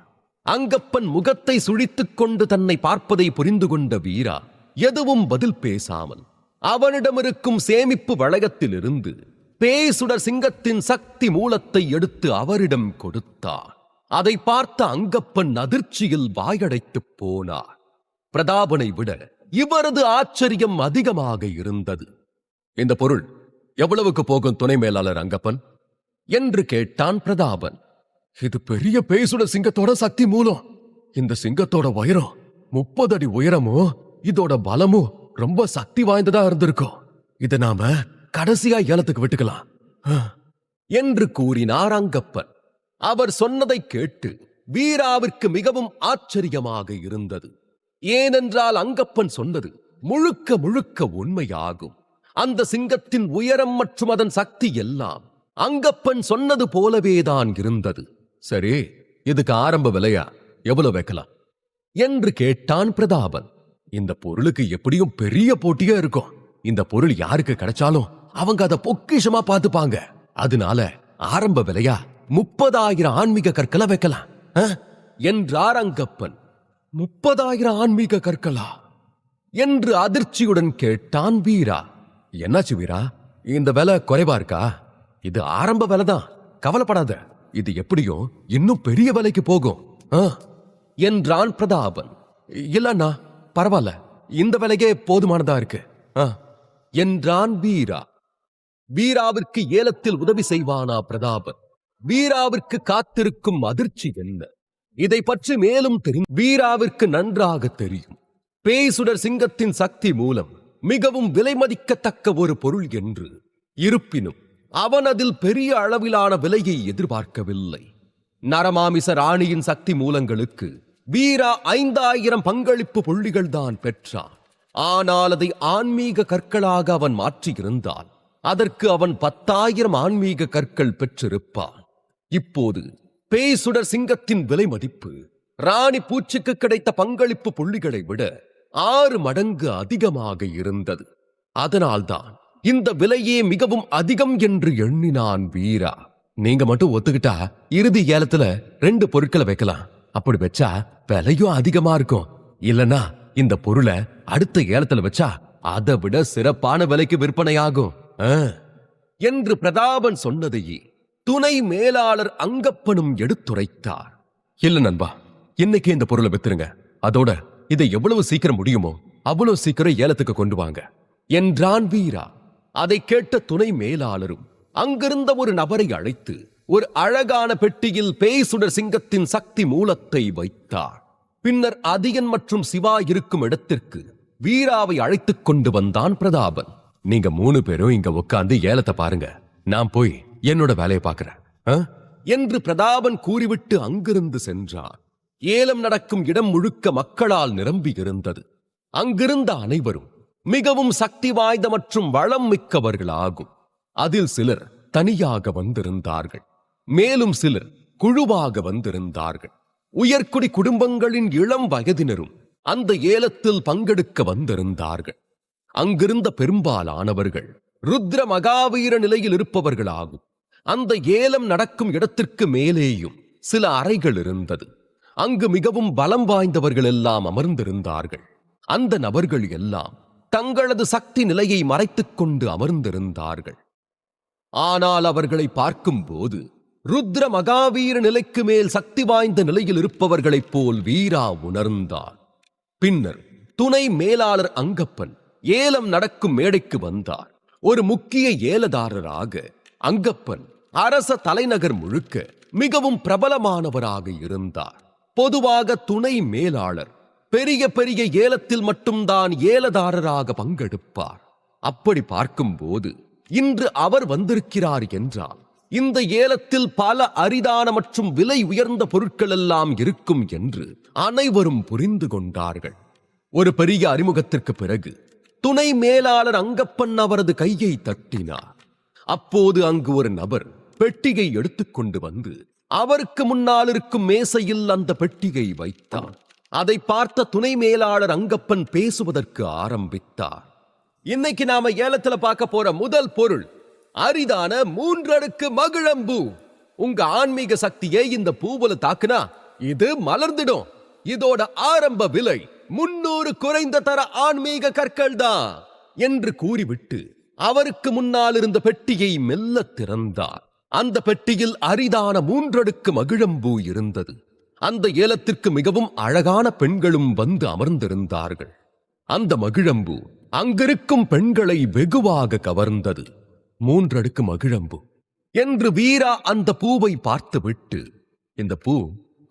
அங்கப்பன் முகத்தை சுழித்துக் கொண்டு தன்னை பார்ப்பதை புரிந்து கொண்ட வீரா எதுவும் பதில் பேசாமல் அவனிடமிருக்கும் சேமிப்பு வளையத்திலிருந்து பேசுடர் சிங்கத்தின் சக்தி மூலத்தை எடுத்து அவரிடம் கொடுத்தார். அதை பார்த்த அங்கப்பன் அதிர்ச்சியில் வாயடைத்துப் போனார். பிரதாபனை விட இவரது ஆச்சரியம் அதிகமாக இருந்தது. இந்த பொருள் எவ்வளவுக்கு போகும் துணை மேலாளர் அங்கப்பன் என்று கேட்டான் பிரதாபன். இது பெரிய பேசுடர் சிங்கத்தோட சக்தி மூலம். இந்த சிங்கத்தோட உயரம் 30 அடி உயரமும் இதோட பலமும் ரொம்ப சக்தி வாய்ந்ததா இருந்திருக்கும். இதை நாம கடைசியா ஏலத்துக்கு விட்டுக்கலாம் என்று கூறினார் அங்கப்பன். அவர் சொன்னதை கேட்டு வீராவிற்கு மிகவும் ஆச்சரியமாக இருந்தது. ஏனென்றால் அங்கப்பன் சொன்னது முழுக்க முழுக்க உண்மையாகும். அந்த சிங்கத்தின் உயரம் மற்றும் அதன் சக்தி எல்லாம் அங்கப்பன் சொன்னது போலவேதான் இருந்தது. சரி, இதுக்கு ஆரம்ப விலையா எவ்வளவு வைக்கலாம் என்று கேட்டான் பிரதாபன். இந்த பொருளுக்கு எப்படியும் பெரிய போட்டியா இருக்கும். இந்த பொருள் யாருக்கு கிடைச்சாலும் அவங்க அதை பொக்கிஷமா பார்த்துப்பாங்க. அதனால ஆரம்ப விலையா 30,000 ஆன்மீக கற்களை வைக்கலாம் என்றார் அங்கப்பன். 30,000 ஆன்மீக கற்களா என்று அதிர்ச்சியுடன் கேட்டான் வீரா. என்னாச்சு வீரா, இந்த விலை குறைவா இருக்கா? இது ஆரம்ப விலைதான், கவலைப்படாத. இது எப்படியும் இன்னும் பெரிய விலைக்கு போகும் என்றான் பிரதாபன். இல்லண்ணா, பரவாயில்ல, இந்த விலைக்கே போதுமானதா இருக்கு என்றான் வீரா. வீராவிற்கு ஏலத்தில் உதவி செய்வானா பிரதாபன்? வீராவிற்கு காத்திருக்கும் அதிர்ச்சி என்ன? இதை பற்றி மேலும் வீராவிற்கு நன்றாக தெரியும். பேசுடர் சிங்கத்தின் சக்தி மூலம் மிகவும் விலைமதிக்கத்தக்க ஒரு பொருள் என்று. இருப்பினும் அவன் அதில் பெரிய அளவிலான விலையை எதிர்பார்க்கவில்லை. நரமாமிச ராணியின் சக்தி மூலங்களுக்கு வீரா 5,000 பங்களிப்பு புள்ளிகள் தான் பெற்றான். ஆனால் அதை ஆன்மீக கற்களாக அவன் மாற்றியிருந்தால் அதற்கு அவன் 10,000 ஆன்மீக கற்கள் பெற்றிருப்பான். இப்போது பேசுடர் சிங்கத்தின் விலை மதிப்பு ராணி பூச்சிக்கு கிடைத்த பங்களிப்பு புள்ளிகளை விட 6 மடங்கு அதிகமாக இருந்தது. அதனால்தான் இந்த விலையே மிகவும் அதிகம் என்று எண்ணினான் வீரா. நீங்க மட்டும் ஒத்துக்கிட்டா இறுதி ஏலத்துல 2 பொருட்களை வைக்கலாம். அப்படி வச்சா விலையும் அதிகமா இருக்கும். இல்லனா இந்த பொருளை அடுத்த ஏலத்துல வச்சா அதை விட சிறப்பான விலைக்கு விற்பனையாகும் என்று பிரதாபன் சொன்னதையே துணை மேலாளர் அங்கப்பனும் எடுத்துரைத்தார். இல்ல நண்பா, இன்னைக்கு இந்த பொருளை வித்துருங்க. அதோட இதை எவ்வளவு சீக்கிரம் முடியுமோ அவ்வளவு சீக்கிரம் ஏலத்துக்கு கொண்டு வாங்க என்றான் வீரா. அதை கேட்ட துணை மேலாளரும் அங்கிருந்த ஒரு நபரை அழைத்து ஒரு அழகான பெட்டியில் பேசுடர் சிங்கத்தின் சக்தி மூலத்தை வைத்தார். பின்னர் அதியன் மற்றும் சிவா இருக்கும் இடத்திற்கு வீராவை அழைத்துக் கொண்டு வந்தான் பிரதாபன். நீங்க 3 பேரும் இங்க உட்கார்ந்து ஏலத்தை பாருங்க, நான் போய் என்னோட வேலையை பார்க்கிறேன் என்று பிரதாபன் கூறிவிட்டு அங்கிருந்து சென்றான். ஏலம் நடக்கும் இடம் முழுக்க மக்களால் நிரம்பி இருந்தது. அங்கிருந்த அனைவரும் மிகவும் சக்தி வாய்ந்த மற்றும் வளம் மிக்கவர்களாகும். அதில் சிலர் தனியாக வந்திருந்தார்கள், மேலும் சிலர் குழுவாக வந்திருந்தார்கள். உயர்குடி குடும்பங்களின் இளம் வயதினரும் அந்த ஏலத்தில் பங்கெடுக்க வந்திருந்தார்கள். அங்கிருந்த பெரும்பாலானவர்கள் ருத்ர மகாவீர நிலையில் இருப்பவர்களாகும். அந்த ஏலம் நடக்கும் இடத்திற்கு மேலேயும் சில அறைகள் இருந்தது. அங்கு மிகவும் பலம் வாய்ந்தவர்கள் எல்லாம் அமர்ந்திருந்தார்கள். அந்த நபர்கள் எல்லாம் தங்களது சக்தி நிலையை மறைத்துக் கொண்டு அமர்ந்திருந்தார்கள். ஆனால் அவர்களை பார்க்கும் போது ருத்ர மகாவீர நிலைக்கு மேல் சக்தி வாய்ந்த நிலையில் இருப்பவர்களைப் போல் வீரா உணர்ந்தார். பின்னர் துணை மேலாளர் அங்கப்பன் ஏலம் நடக்கும் மேடைக்கு வந்தார். ஒரு முக்கிய ஏலதாரராக அங்கப்பன் அரச தலைநகர் முழுக்க மிகவும் பிரபலமானவராக இருந்தார். பொதுவாக துணை மேலாளர் பெரிய பெரிய ஏலத்தில் மட்டும்தான் ஏலதாரராக பங்கெடுப்பார். அப்படி பார்க்கும்போது இன்று அவர் வந்திருக்கிறார் என்றால் இந்த ஏலத்தில் பல அரிதான மற்றும் விலை உயர்ந்த பொருட்கள் எல்லாம் இருக்கும் என்று அனைவரும் புரிந்து கொண்டார்கள். ஒரு பெரிய அறிமுகத்திற்கு பிறகு துணை மேலாளர் அங்கப்பன் அவரது கையை தட்டினார். அப்போது அங்கு ஒரு நபர் பெட்டியை எடுத்துக்கொண்டு வந்து அவருக்கு முன்னால் இருக்கும் மேசையில் அந்த பெட்டியை வைத்தார். அதை பார்த்த துணை மேலாளர் அங்கப்பன் பேசுவதற்கு ஆரம்பித்தார். இன்னைக்கு நாம ஏலத்துல பார்க்க போற முதல் பொருள் அரிதான 3 அடுக்கு மகிழம்பூ. உங்க ஆன்மீக சக்தியை இந்த பூவுல தாக்குனா இது மலர்ந்திடும். இதோட ஆரம்ப விலை 300 குறைந்த தர ஆன்மீக கற்கள்தான் என்று கூறிவிட்டு அவருக்கு முன்னால் இருந்த பெட்டியை மெல்ல திறந்தார். அந்த பெட்டியில் அரிதான 3 அடுக்கு மகிழம்பூ இருந்தது. அந்த ஏலத்திற்கு மிகவும் அழகான பெண்களும் வந்து அமர்ந்திருந்தார்கள். அந்த மகிழம்பூ அங்கிருக்கும் பெண்களை வெகுவாக கவர்ந்தது. 3 அடுக்கு மகிழம்பூ என்று வீரா அந்த பூவை பார்த்துவிட்டு, இந்த பூ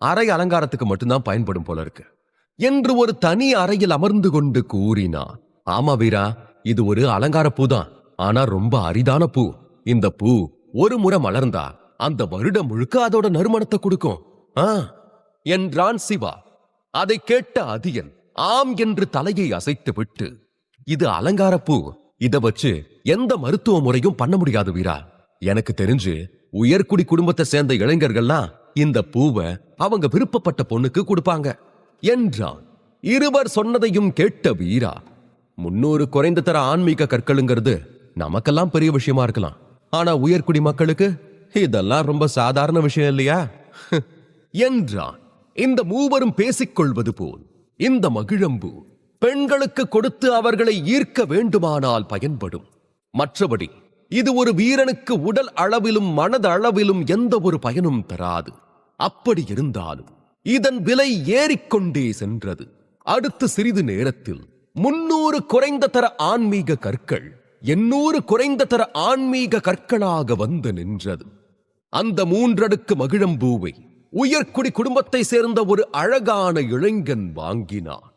அறை அலங்காரத்துக்கு மட்டும்தான் பயன்படும் போல இருக்கு என்று ஒரு தனி அறையில் அமர்ந்து கொண்டு கூறினார். ஆமா வீரா, இது ஒரு அலங்கார பூதான், ஆனா ரொம்ப அரிதான பூ. இந்த பூ ஒரு முறை மலர்ந்தா அந்த வருடம் முழுக்க அதோட நறுமணத்தை கொடுக்கும் என்றான் சிவா. அதை கேட்ட அதியன் ஆம் என்று தலையை அசைத்து விட்டு, இது அலங்கார பூ, இத வச்சு எந்த மருத்துவ முறையும் பண்ண முடியாது வீரா. எனக்கு தெரிஞ்சு உயர்குடி குடும்பத்தை சேர்ந்த இளைஞர்கள்லாம் இந்த பூவை அவங்க விருப்பப்பட்ட பொண்ணுக்கு கொடுப்பாங்க என்றான். இருவர் சொன்னதையும் கேட்ட வீரா, 300 குறைந்த தர ஆன்மீக கற்களுங்கிறது நமக்கெல்லாம் பெரிய விஷயமா இருக்கலாம், ஆனா உயர்குடி மக்களுக்கு இதெல்லாம் ரொம்ப சாதாரண விஷயம் இல்லையா என்றான். இந்த மூவரும் பேசிக்கொள்வது போல் இந்த மகிழம்பூ பெண்களுக்கு கொடுத்து அவர்களை ஈர்க்க வேண்டுமானால் பயன்படும். மற்றபடி இது ஒரு வீரனுக்கு உடல் அளவிலும் மனத அளவிலும் எந்த ஒரு பயனும் தராது. அப்படி இருந்தாலும் இதன் விலை ஏறிக்கொண்டே சென்றது. அடுத்த சிறிது நேரத்தில் 300 குறைந்த தர ஆன்மீக கற்கள் 800 குறைந்த தர ஆன்மீக கற்களாக வந்து நின்றது. அந்த 3 அடுக்கு மகிழம்பூவை உயர்குடி குடும்பத்தை சேர்ந்த ஒரு அழகான இளைஞன் வாங்கினான்.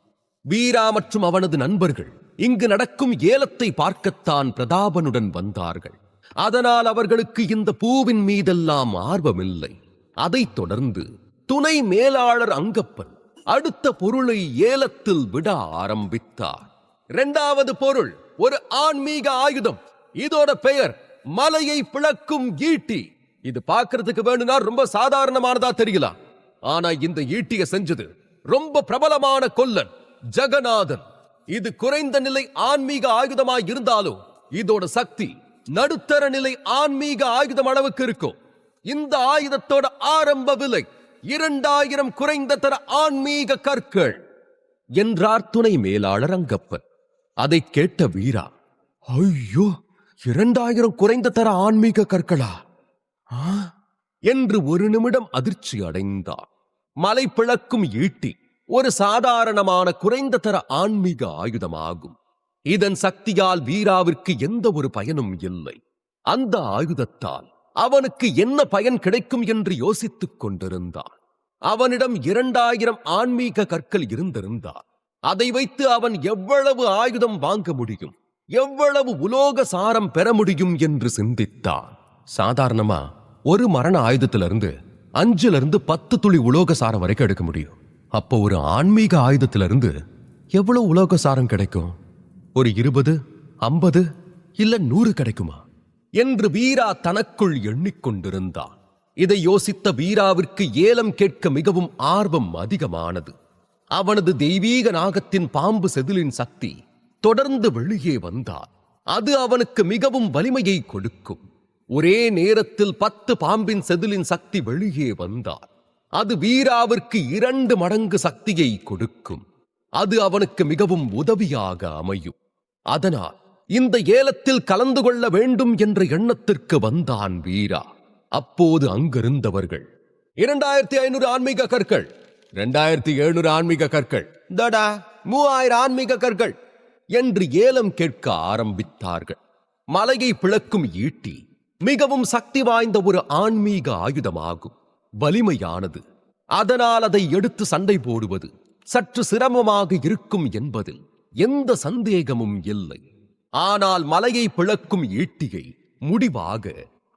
வீரா மற்றும் அவனது நண்பர்கள் இங்கு நடக்கும் ஏலத்தை பார்க்கத்தான் பிரதாபனுடன் வந்தார்கள். அதனால் அவர்களுக்கு இந்த பூவின் மீதெல்லாம் ஆர்வமில்லை. அதைத் தொடர்ந்து துணை மேலாளர் அங்கப்பன் அடுத்த பொருளை ஏலத்தில் விட ஆரம்பித்தார். 2வது பொருள் ஒரு ஆன்மீக ஆயுதம். இதோட பெயர் மலையை பிளக்கும் ஈட்டி. இது பார்க்கிறதுக்கு வேணும்னா ரொம்ப சாதாரணமானதா தெரியலாம், ஆனா இந்த ஈட்டியை செஞ்சது ரொம்ப பிரபலமான கொல்லன் ஜெகநாதன். இது குறைந்த நிலை ஆன்மீக ஆயுதமாய் இருந்தாலும் இதோட சக்தி நடுத்தர நிலை ஆன்மீக ஆயுதம் அளவுக்கு இருக்கும். இந்த ஆயுதத்தோட ஆரம்ப விலை 2000 குறைந்த தர ஆன்மீக கற்கள் என்றார் துணை மேலாளர் அங்கப்பன். அதை கேட்ட வீரா, ஐயோ, 2000 குறைந்த தர ஆன்மீக கற்களா என்று ஒரு நிமிடம் அதிர்ச்சி அடைந்தார். மலை பிளக்கும் ஈட்டி ஒரு சாதாரணமான குறைந்த தர ஆன்மீக ஆயுதமாகும். இதன் சக்தியால் வீராவிற்கு எந்த ஒரு பயனும் இல்லை. அந்த ஆயுதத்தால் அவனுக்கு என்ன பயன் கிடைக்கும் என்று யோசித்துக் கொண்டிருந்தான். அவனிடம் 2000 ஆன்மீக கற்கள் இருந்திருந்தார். அதை வைத்து அவன் எவ்வளவு ஆயுதம் வாங்க முடியும், எவ்வளவு உலோக சாரம் பெற முடியும் என்று சிந்தித்தான். சாதாரணமா ஒரு மரண ஆயுதத்திலிருந்து 5-10 துளி உலோக சாரம் வரைக்கும் எடுக்க முடியும். அப்போ ஒரு ஆன்மீக ஆயுதத்திலிருந்து எவ்வளவு உலோக சாரம் கிடைக்கும்? ஒரு 20, 50 இல்ல 100 கிடைக்குமா என்று வீரா தனக்குள் எண்ணிக்கொண்டிருந்தான். இதை யோசித்த வீராவிற்கு ஏலம் கேட்க மிகவும் ஆர்வம் அதிகமானது. அவனது தெய்வீக நாகத்தின் பாம்பு செதிலின் சக்தி தொடர்ந்து வெளியே வந்தால் அது அவனுக்கு மிகவும் வலிமையை கொடுக்கும். ஒரே நேரத்தில் 10 பாம்பின் செதிலின் சக்தி வெளியே வந்தால் அது வீராவிற்கு 2 மடங்கு சக்தியை கொடுக்கும். அது அவனுக்கு மிகவும் உதவியாக அமையும். அதனால் இந்த ஏலத்தில் கலந்து கொள்ள வேண்டும் என்ற எண்ணத்திற்கு வந்தான் வீரா. அப்போது அங்கிருந்தவர்கள் 2500 ஆன்மீக கற்கள், 2700 ஆன்மீக கற்கள், தடா 3000 ஆன்மீக கற்கள் என்று ஏலம் கேட்க ஆரம்பித்தார்கள். மலையை பிளக்கும் ஈட்டி மிகவும் சக்தி வாய்ந்த ஒரு ஆன்மீக ஆயுதமாகும். வலிமையானது. அதனால் அதை எடுத்து சண்டை போடுவது சற்று சிரமமாக இருக்கும் என்பதில் எந்த சந்தேகமும் இல்லை. ஆனால் மலையை பிளக்கும் ஈட்டியை முடிவாக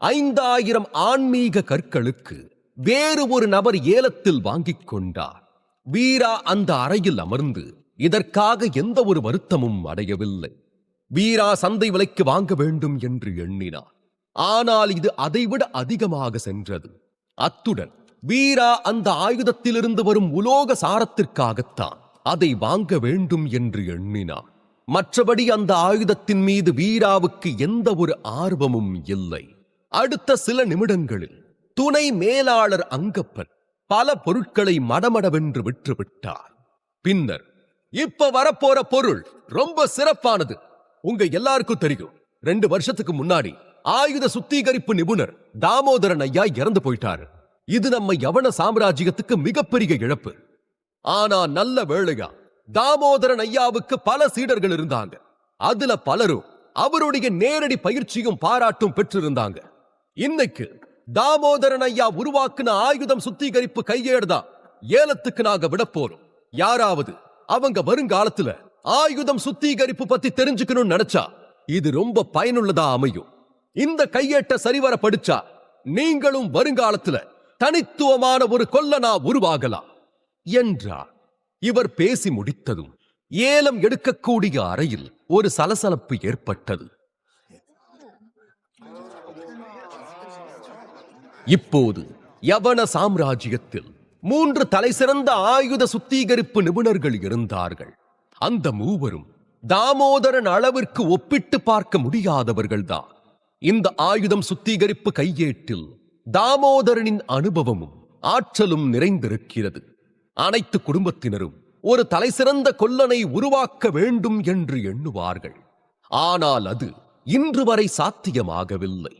5000 ஆன்மீக கற்களுக்கு வேறு ஒரு நபர் ஏலத்தில் வாங்கிக் கொண்டார். வீரா அந்த அறையில் அமர்ந்து இதற்காக எந்த ஒரு வருத்தமும் அடையவில்லை. வீரா சந்தை விலைக்கு வாங்க வேண்டும் என்று எண்ணினார். ஆனால் இது அதைவிட அதிகமாக சென்றது. அத்துடன் வீரா அந்த ஆயுதத்திலிருந்து வரும் உலோக சாரத்திற்காகத்தான் அதை வாங்க வேண்டும் என்று எண்ணினார். மற்றபடி அந்த ஆயுதத்தின் மீது வீராவுக்கு எந்த ஒரு ஆர்வமும் இல்லை. அடுத்த சில நிமிடங்களில் துணை மேலாளர் அங்கப்பன் பல பொருட்களை மடமடவென்று விற்றுவிட்டார். பின்னர் இப்ப வரப்போற பொருள் ரொம்ப சிறப்பானது. உங்க எல்லாருக்கும் தெரியும், 2 வருஷத்துக்கு முன்னாடி ஆயுத சுத்திகரிப்பு நிபுணர் தாமோதரன் ஐயா இறந்து போயிட்டாரு. இது நம்ம யவன சாம்ராஜ்யத்துக்கு மிகப்பெரிய இழப்பு. ஆனா நல்ல வேளையா தாமோதரன் ஐயாவுக்கு பல சீடர்கள் இருந்தாங்க. அதுல பலரும் அவருடைய நேரடி பயிற்சியும் பாராட்டும் பெற்றிருந்தாங்க. இன்னைக்கு தாமோதரன் ஐயா உருவாக்குன ஆயுதம் சுத்திகரிப்பு கையேடுதான் ஏலத்துக்கு நாங்க விட போறோம். யாராவது அவங்க வருங்காலத்துல ஆயுதம் சுத்திகரிப்பு பத்தி தெரிஞ்சுக்கணும்னு நினைச்சா இது ரொம்ப பயனுள்ளதா அமையும். இந்த கையேட்ட சரிவர படிச்சா நீங்களும் வருங்காலத்துல தனித்துவமான ஒரு கொல்லனா உருவாகலாம் என்றார். இவர் பேசி முடித்ததும் ஏலம் எடுக்கக்கூடிய அறையில் ஒரு சலசலப்பு ஏற்பட்டது. இப்போது யவன சாம்ராஜ்யத்தில் 3 தலைசிறந்த ஆயுத சுத்திகரிப்பு நிபுணர்கள் இருந்தார்கள். அந்த மூவரும் தாமோதரன் அளவிற்கு ஒப்பிட்டு பார்க்க முடியாதவர்கள்தான். இந்த ஆயுதம் சுத்திகரிப்பு கையேட்டில் தாமோதரனின் அனுபவமும் ஆற்றலும் நிறைந்திருக்கிறது. அனைத்து குடும்பத்தினரும் ஒரு தலைசிறந்த கொல்லனை உருவாக்க வேண்டும் என்று எண்ணுவார்கள். ஆனால் அது இன்று வரை சாத்தியமாகவில்லை.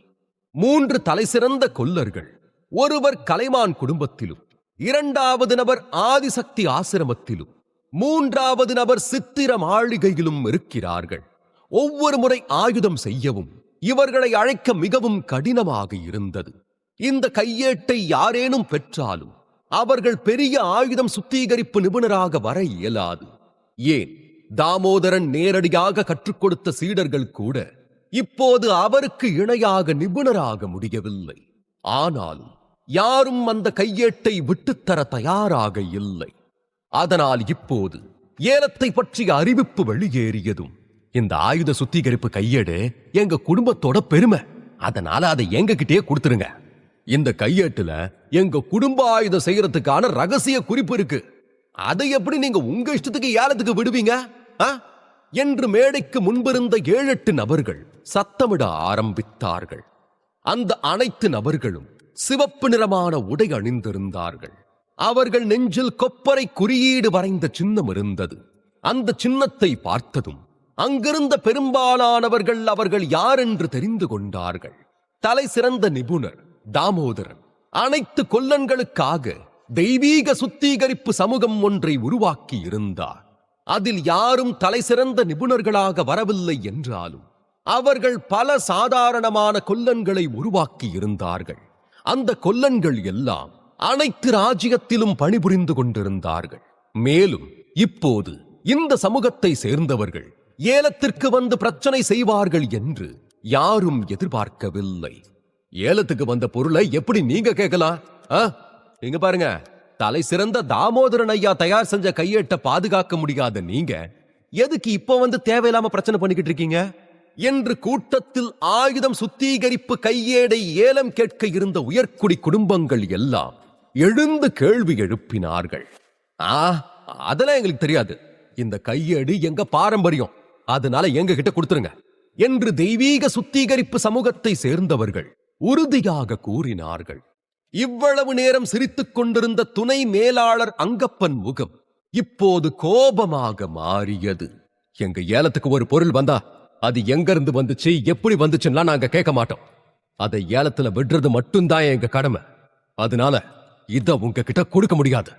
3 தலைசிறந்த கொல்லர்கள், ஒருவர் கலைமான் குடும்பத்திலும், 2வது நபர் ஆதிசக்தி ஆசிரமத்திலும், 3வது நபர் சித்திர மாளிகையிலும் இருக்கிறார்கள். ஒவ்வொரு முறை ஆயுதம் செய்யவும் இவர்களை அழைக்க மிகவும் கடினமாக இருந்தது. இந்த கையேட்டை யாரேனும் பெற்றாலும் அவர்கள் பெரிய ஆயுதம் சுத்திகரிப்பு நிபுணராக வர இயலாது. ஏன், தாமோதரன் நேரடியாக கற்றுக் கொடுத்த சீடர்கள் கூட இப்போது அவருக்கு இணையாக நிபுணராக முடியவில்லை. ஆனாலும் யாரும் அந்த கையேட்டை விட்டுத்தர தயாராக இல்லை. அதனால் இப்போது ஏலத்தை பற்றிய அறிவிப்பு வெளியேறியதும், இந்த ஆயுத சுத்திகரிப்பு கையேடு எங்க குடும்பத்தோட பெருமை, அதனால அதை எங்க கிட்டே கொடுத்துருங்க. இந்த கையேட்டுல எங்க குடும்ப ஆயுதம் செய்யறதுக்கான ரகசிய குறிப்பு இருக்கு. அதை எப்படி நீங்க உங்க இஷ்டத்துக்கு ஏலத்துக்கு விடுவீங்க என்று மேடைக்கு முன்பிருந்த 7-8 நபர்கள் சத்தமிட ஆரம்பித்தார்கள். அந்த அனைத்து நபர்களும் சிவப்பு நிறமான உடை அணிந்திருந்தார்கள். அவர்கள் நெஞ்சில் கொப்பரை குறியீடு வரைந்த சின்னம் இருந்தது. அந்த சின்னத்தை பார்த்ததும் அங்கிருந்த பெரும்பாலானவர்கள் அவர்கள் யார் என்று தெரிந்து கொண்டார்கள். தலை சிறந்த நிபுணர் தாமோதரன் அனைத்து கொல்லன்களுக்காக தெய்வீக சுத்திகரிப்பு சமூகம் ஒன்றை உருவாக்கி இருந்தார். அதில் யாரும் தலை சிறந்த நிபுணர்களாக வரவில்லை என்றாலும் அவர்கள் பல சாதாரணமான கொல்லன்களை உருவாக்கி இருந்தார்கள். அந்த கொல்லன்கள் எல்லாம் அனைத்து ராஜ்யத்திலும் பணிபுரிந்து கொண்டிருந்தார்கள். மேலும் இப்போது இந்த சமூகத்தை சேர்ந்தவர்கள் ஏலத்திற்கு வந்து பிரச்சனை செய்வார்கள் என்று யாரும் எதிர்பார்க்கவில்லை. ஏலத்துக்கு வந்த பொருளை எப்படி நீங்க கேட்கலாம்? நீங்க பாருங்க, தலை சிறந்த தாமோதரன் ஐயா தயார் செஞ்ச கையேட்டை பாதுகாக்க முடியாத நீங்க எதுக்கு இப்ப வந்து தேவையில்லாம பிரச்சனை பண்ணிக்கிட்டு இருக்கீங்க என்று கூட்டத்தில் ஆயுதம் சுத்திகரிப்பு கையேடை ஏலம் கேட்க இருந்த உயர்குடி குடும்பங்கள் எல்லாம் எழுந்து கேள்வி எழுப்பினார்கள். அதெல்லாம் எங்களுக்கு தெரியாது, இந்த கையேடு எங்க பாரம்பரியம், அதனால எங்க கிட்ட கொடுத்துருங்க என்று தெய்வீக சுத்திகரிப்பு சமூகத்தை சேர்ந்தவர்கள் உறுதியாக கூறினார்கள். இவ்வளவு நேரம் சிரித்துக் கொண்டிருந்த துணை மேலாளர் அங்கப்பன் முகம் இப்போது கோபமாக மாறியது. எங்க ஏலத்துக்கு ஒரு பொருள் வந்தா அது எங்க இருந்து வந்துச்சு, எப்படி வந்துச்சுன்னா நாங்க கேட்க மாட்டோம். அதை ஏலத்துல விடுறது மட்டும்தான் எங்க கடமை. அதனால இத உங்ககிட்ட கொடுக்க முடியாது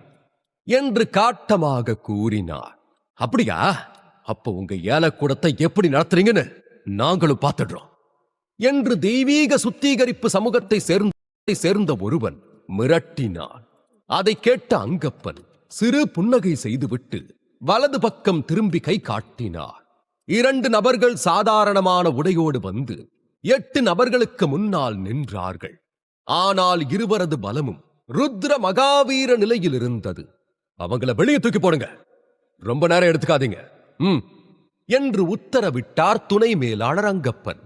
என்று காட்டமாக கூறினார். அப்படியா? அப்ப உங்க ஏலக்கூடத்தை எப்படி நடத்துறீங்கன்னு நாங்களும் பார்த்துடுறோம் என்று தெய்வீக சுத்திகரிப்பு சமூகத்தை சேர்ந்த ஒருவன் மிரட்டினான். அதை கேட்ட அங்கப்பன் சிறு புன்னகை செய்துவிட்டு வலது பக்கம் திரும்பி கை காட்டினார். 2 நபர்கள் சாதாரணமான உடையோடு வந்து 8 நபர்களுக்கு முன்னால் நின்றார்கள். ஆனால் இருவரது பலமும் ருத்ர மகாவீர நிலையில் இருந்தது. அவங்கள வெளியே தூக்கி போடுங்க, ரொம்ப நேரம் எடுத்துக்காதீங்க என்று உத்தரவிட்டார் துணை மேலாளர் அங்கப்பன்.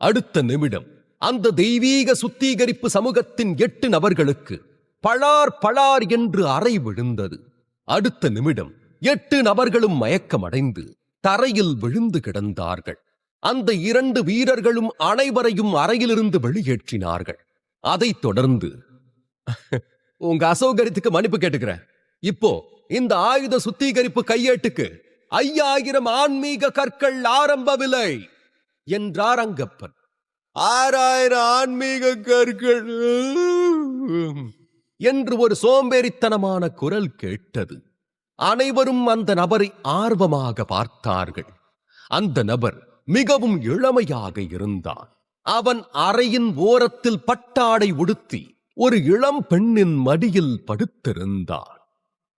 அடுத்த நிமிடம் அந்த தெய்வீக சுத்திகரிப்பு சமூகத்தின் 8 நபர்களுக்கு பளார் பளார் என்று அறை விழுந்தது. அடுத்த நிமிடம் 8 நபர்களும் மயக்கமடைந்து தரையில் விழுந்து கிடந்தார்கள். அந்த 2 வீரர்களும் அனைவரையும் அறையிலிருந்து வெளியேற்றினார்கள். அதைத் தொடர்ந்து, உங்க அசௌகரியத்துக்கு மன்னிப்பு கேட்டுக்கிறேன். இப்போ இந்த ஆயுத சுத்திகரிப்பு கையேட்டுக்கு 5000 ஆன்மீக கற்கள் ஆரம்ப விலை என்றார் அங்கப்பன். 6000 ஆன்மீக கற்கள் என்று ஒரு சோம்பேறித்தனமான குரல் கேட்டது. அனைவரும் அந்த நபரை ஆர்வமாக பார்த்தார்கள். அந்த நபர் மிகவும் இளமையாக இருந்தான். அவன் அறையின் ஓரத்தில் பட்டாடை உடுத்தி ஒரு இளம் பெண்ணின் மடியில் படுத்திருந்தான்.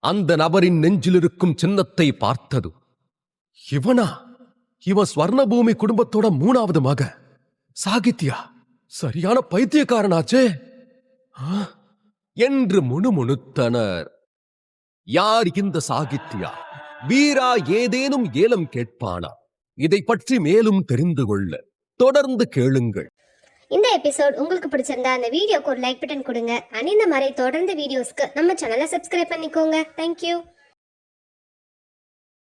அந்த நபரின் நெஞ்சில் இருக்கும் சின்னத்தை பார்த்தது. இவனா? இவன் ஸ்வர்ணபூமி குடும்பத்தோட 3வது மகன். சாகித்யா சரியான பைத்தியக்காரனாச்சே என்று முணுமுணுத்தனர். யார் இந்த சாகித்யா? வீரா ஏதேனும் ஏலம் கேட்பானா? இதை பற்றி மேலும் தெரிந்து கொள்ள தொடர்ந்து கேளுங்கள். இந்த எபிசோட் உங்களுக்கு பிடிச்சிருந்தா அந்த வீடியோக்கு ஒரு லைக் பட்டன் கொடுங்க. அண்ட் இந்த மாதிரி தொடர்ந்து வீடியோஸ்க்கு நம்ம சேனலை சப்ஸ்கிரைப் பண்ணிக்கோங்க. தேங்க்யூ.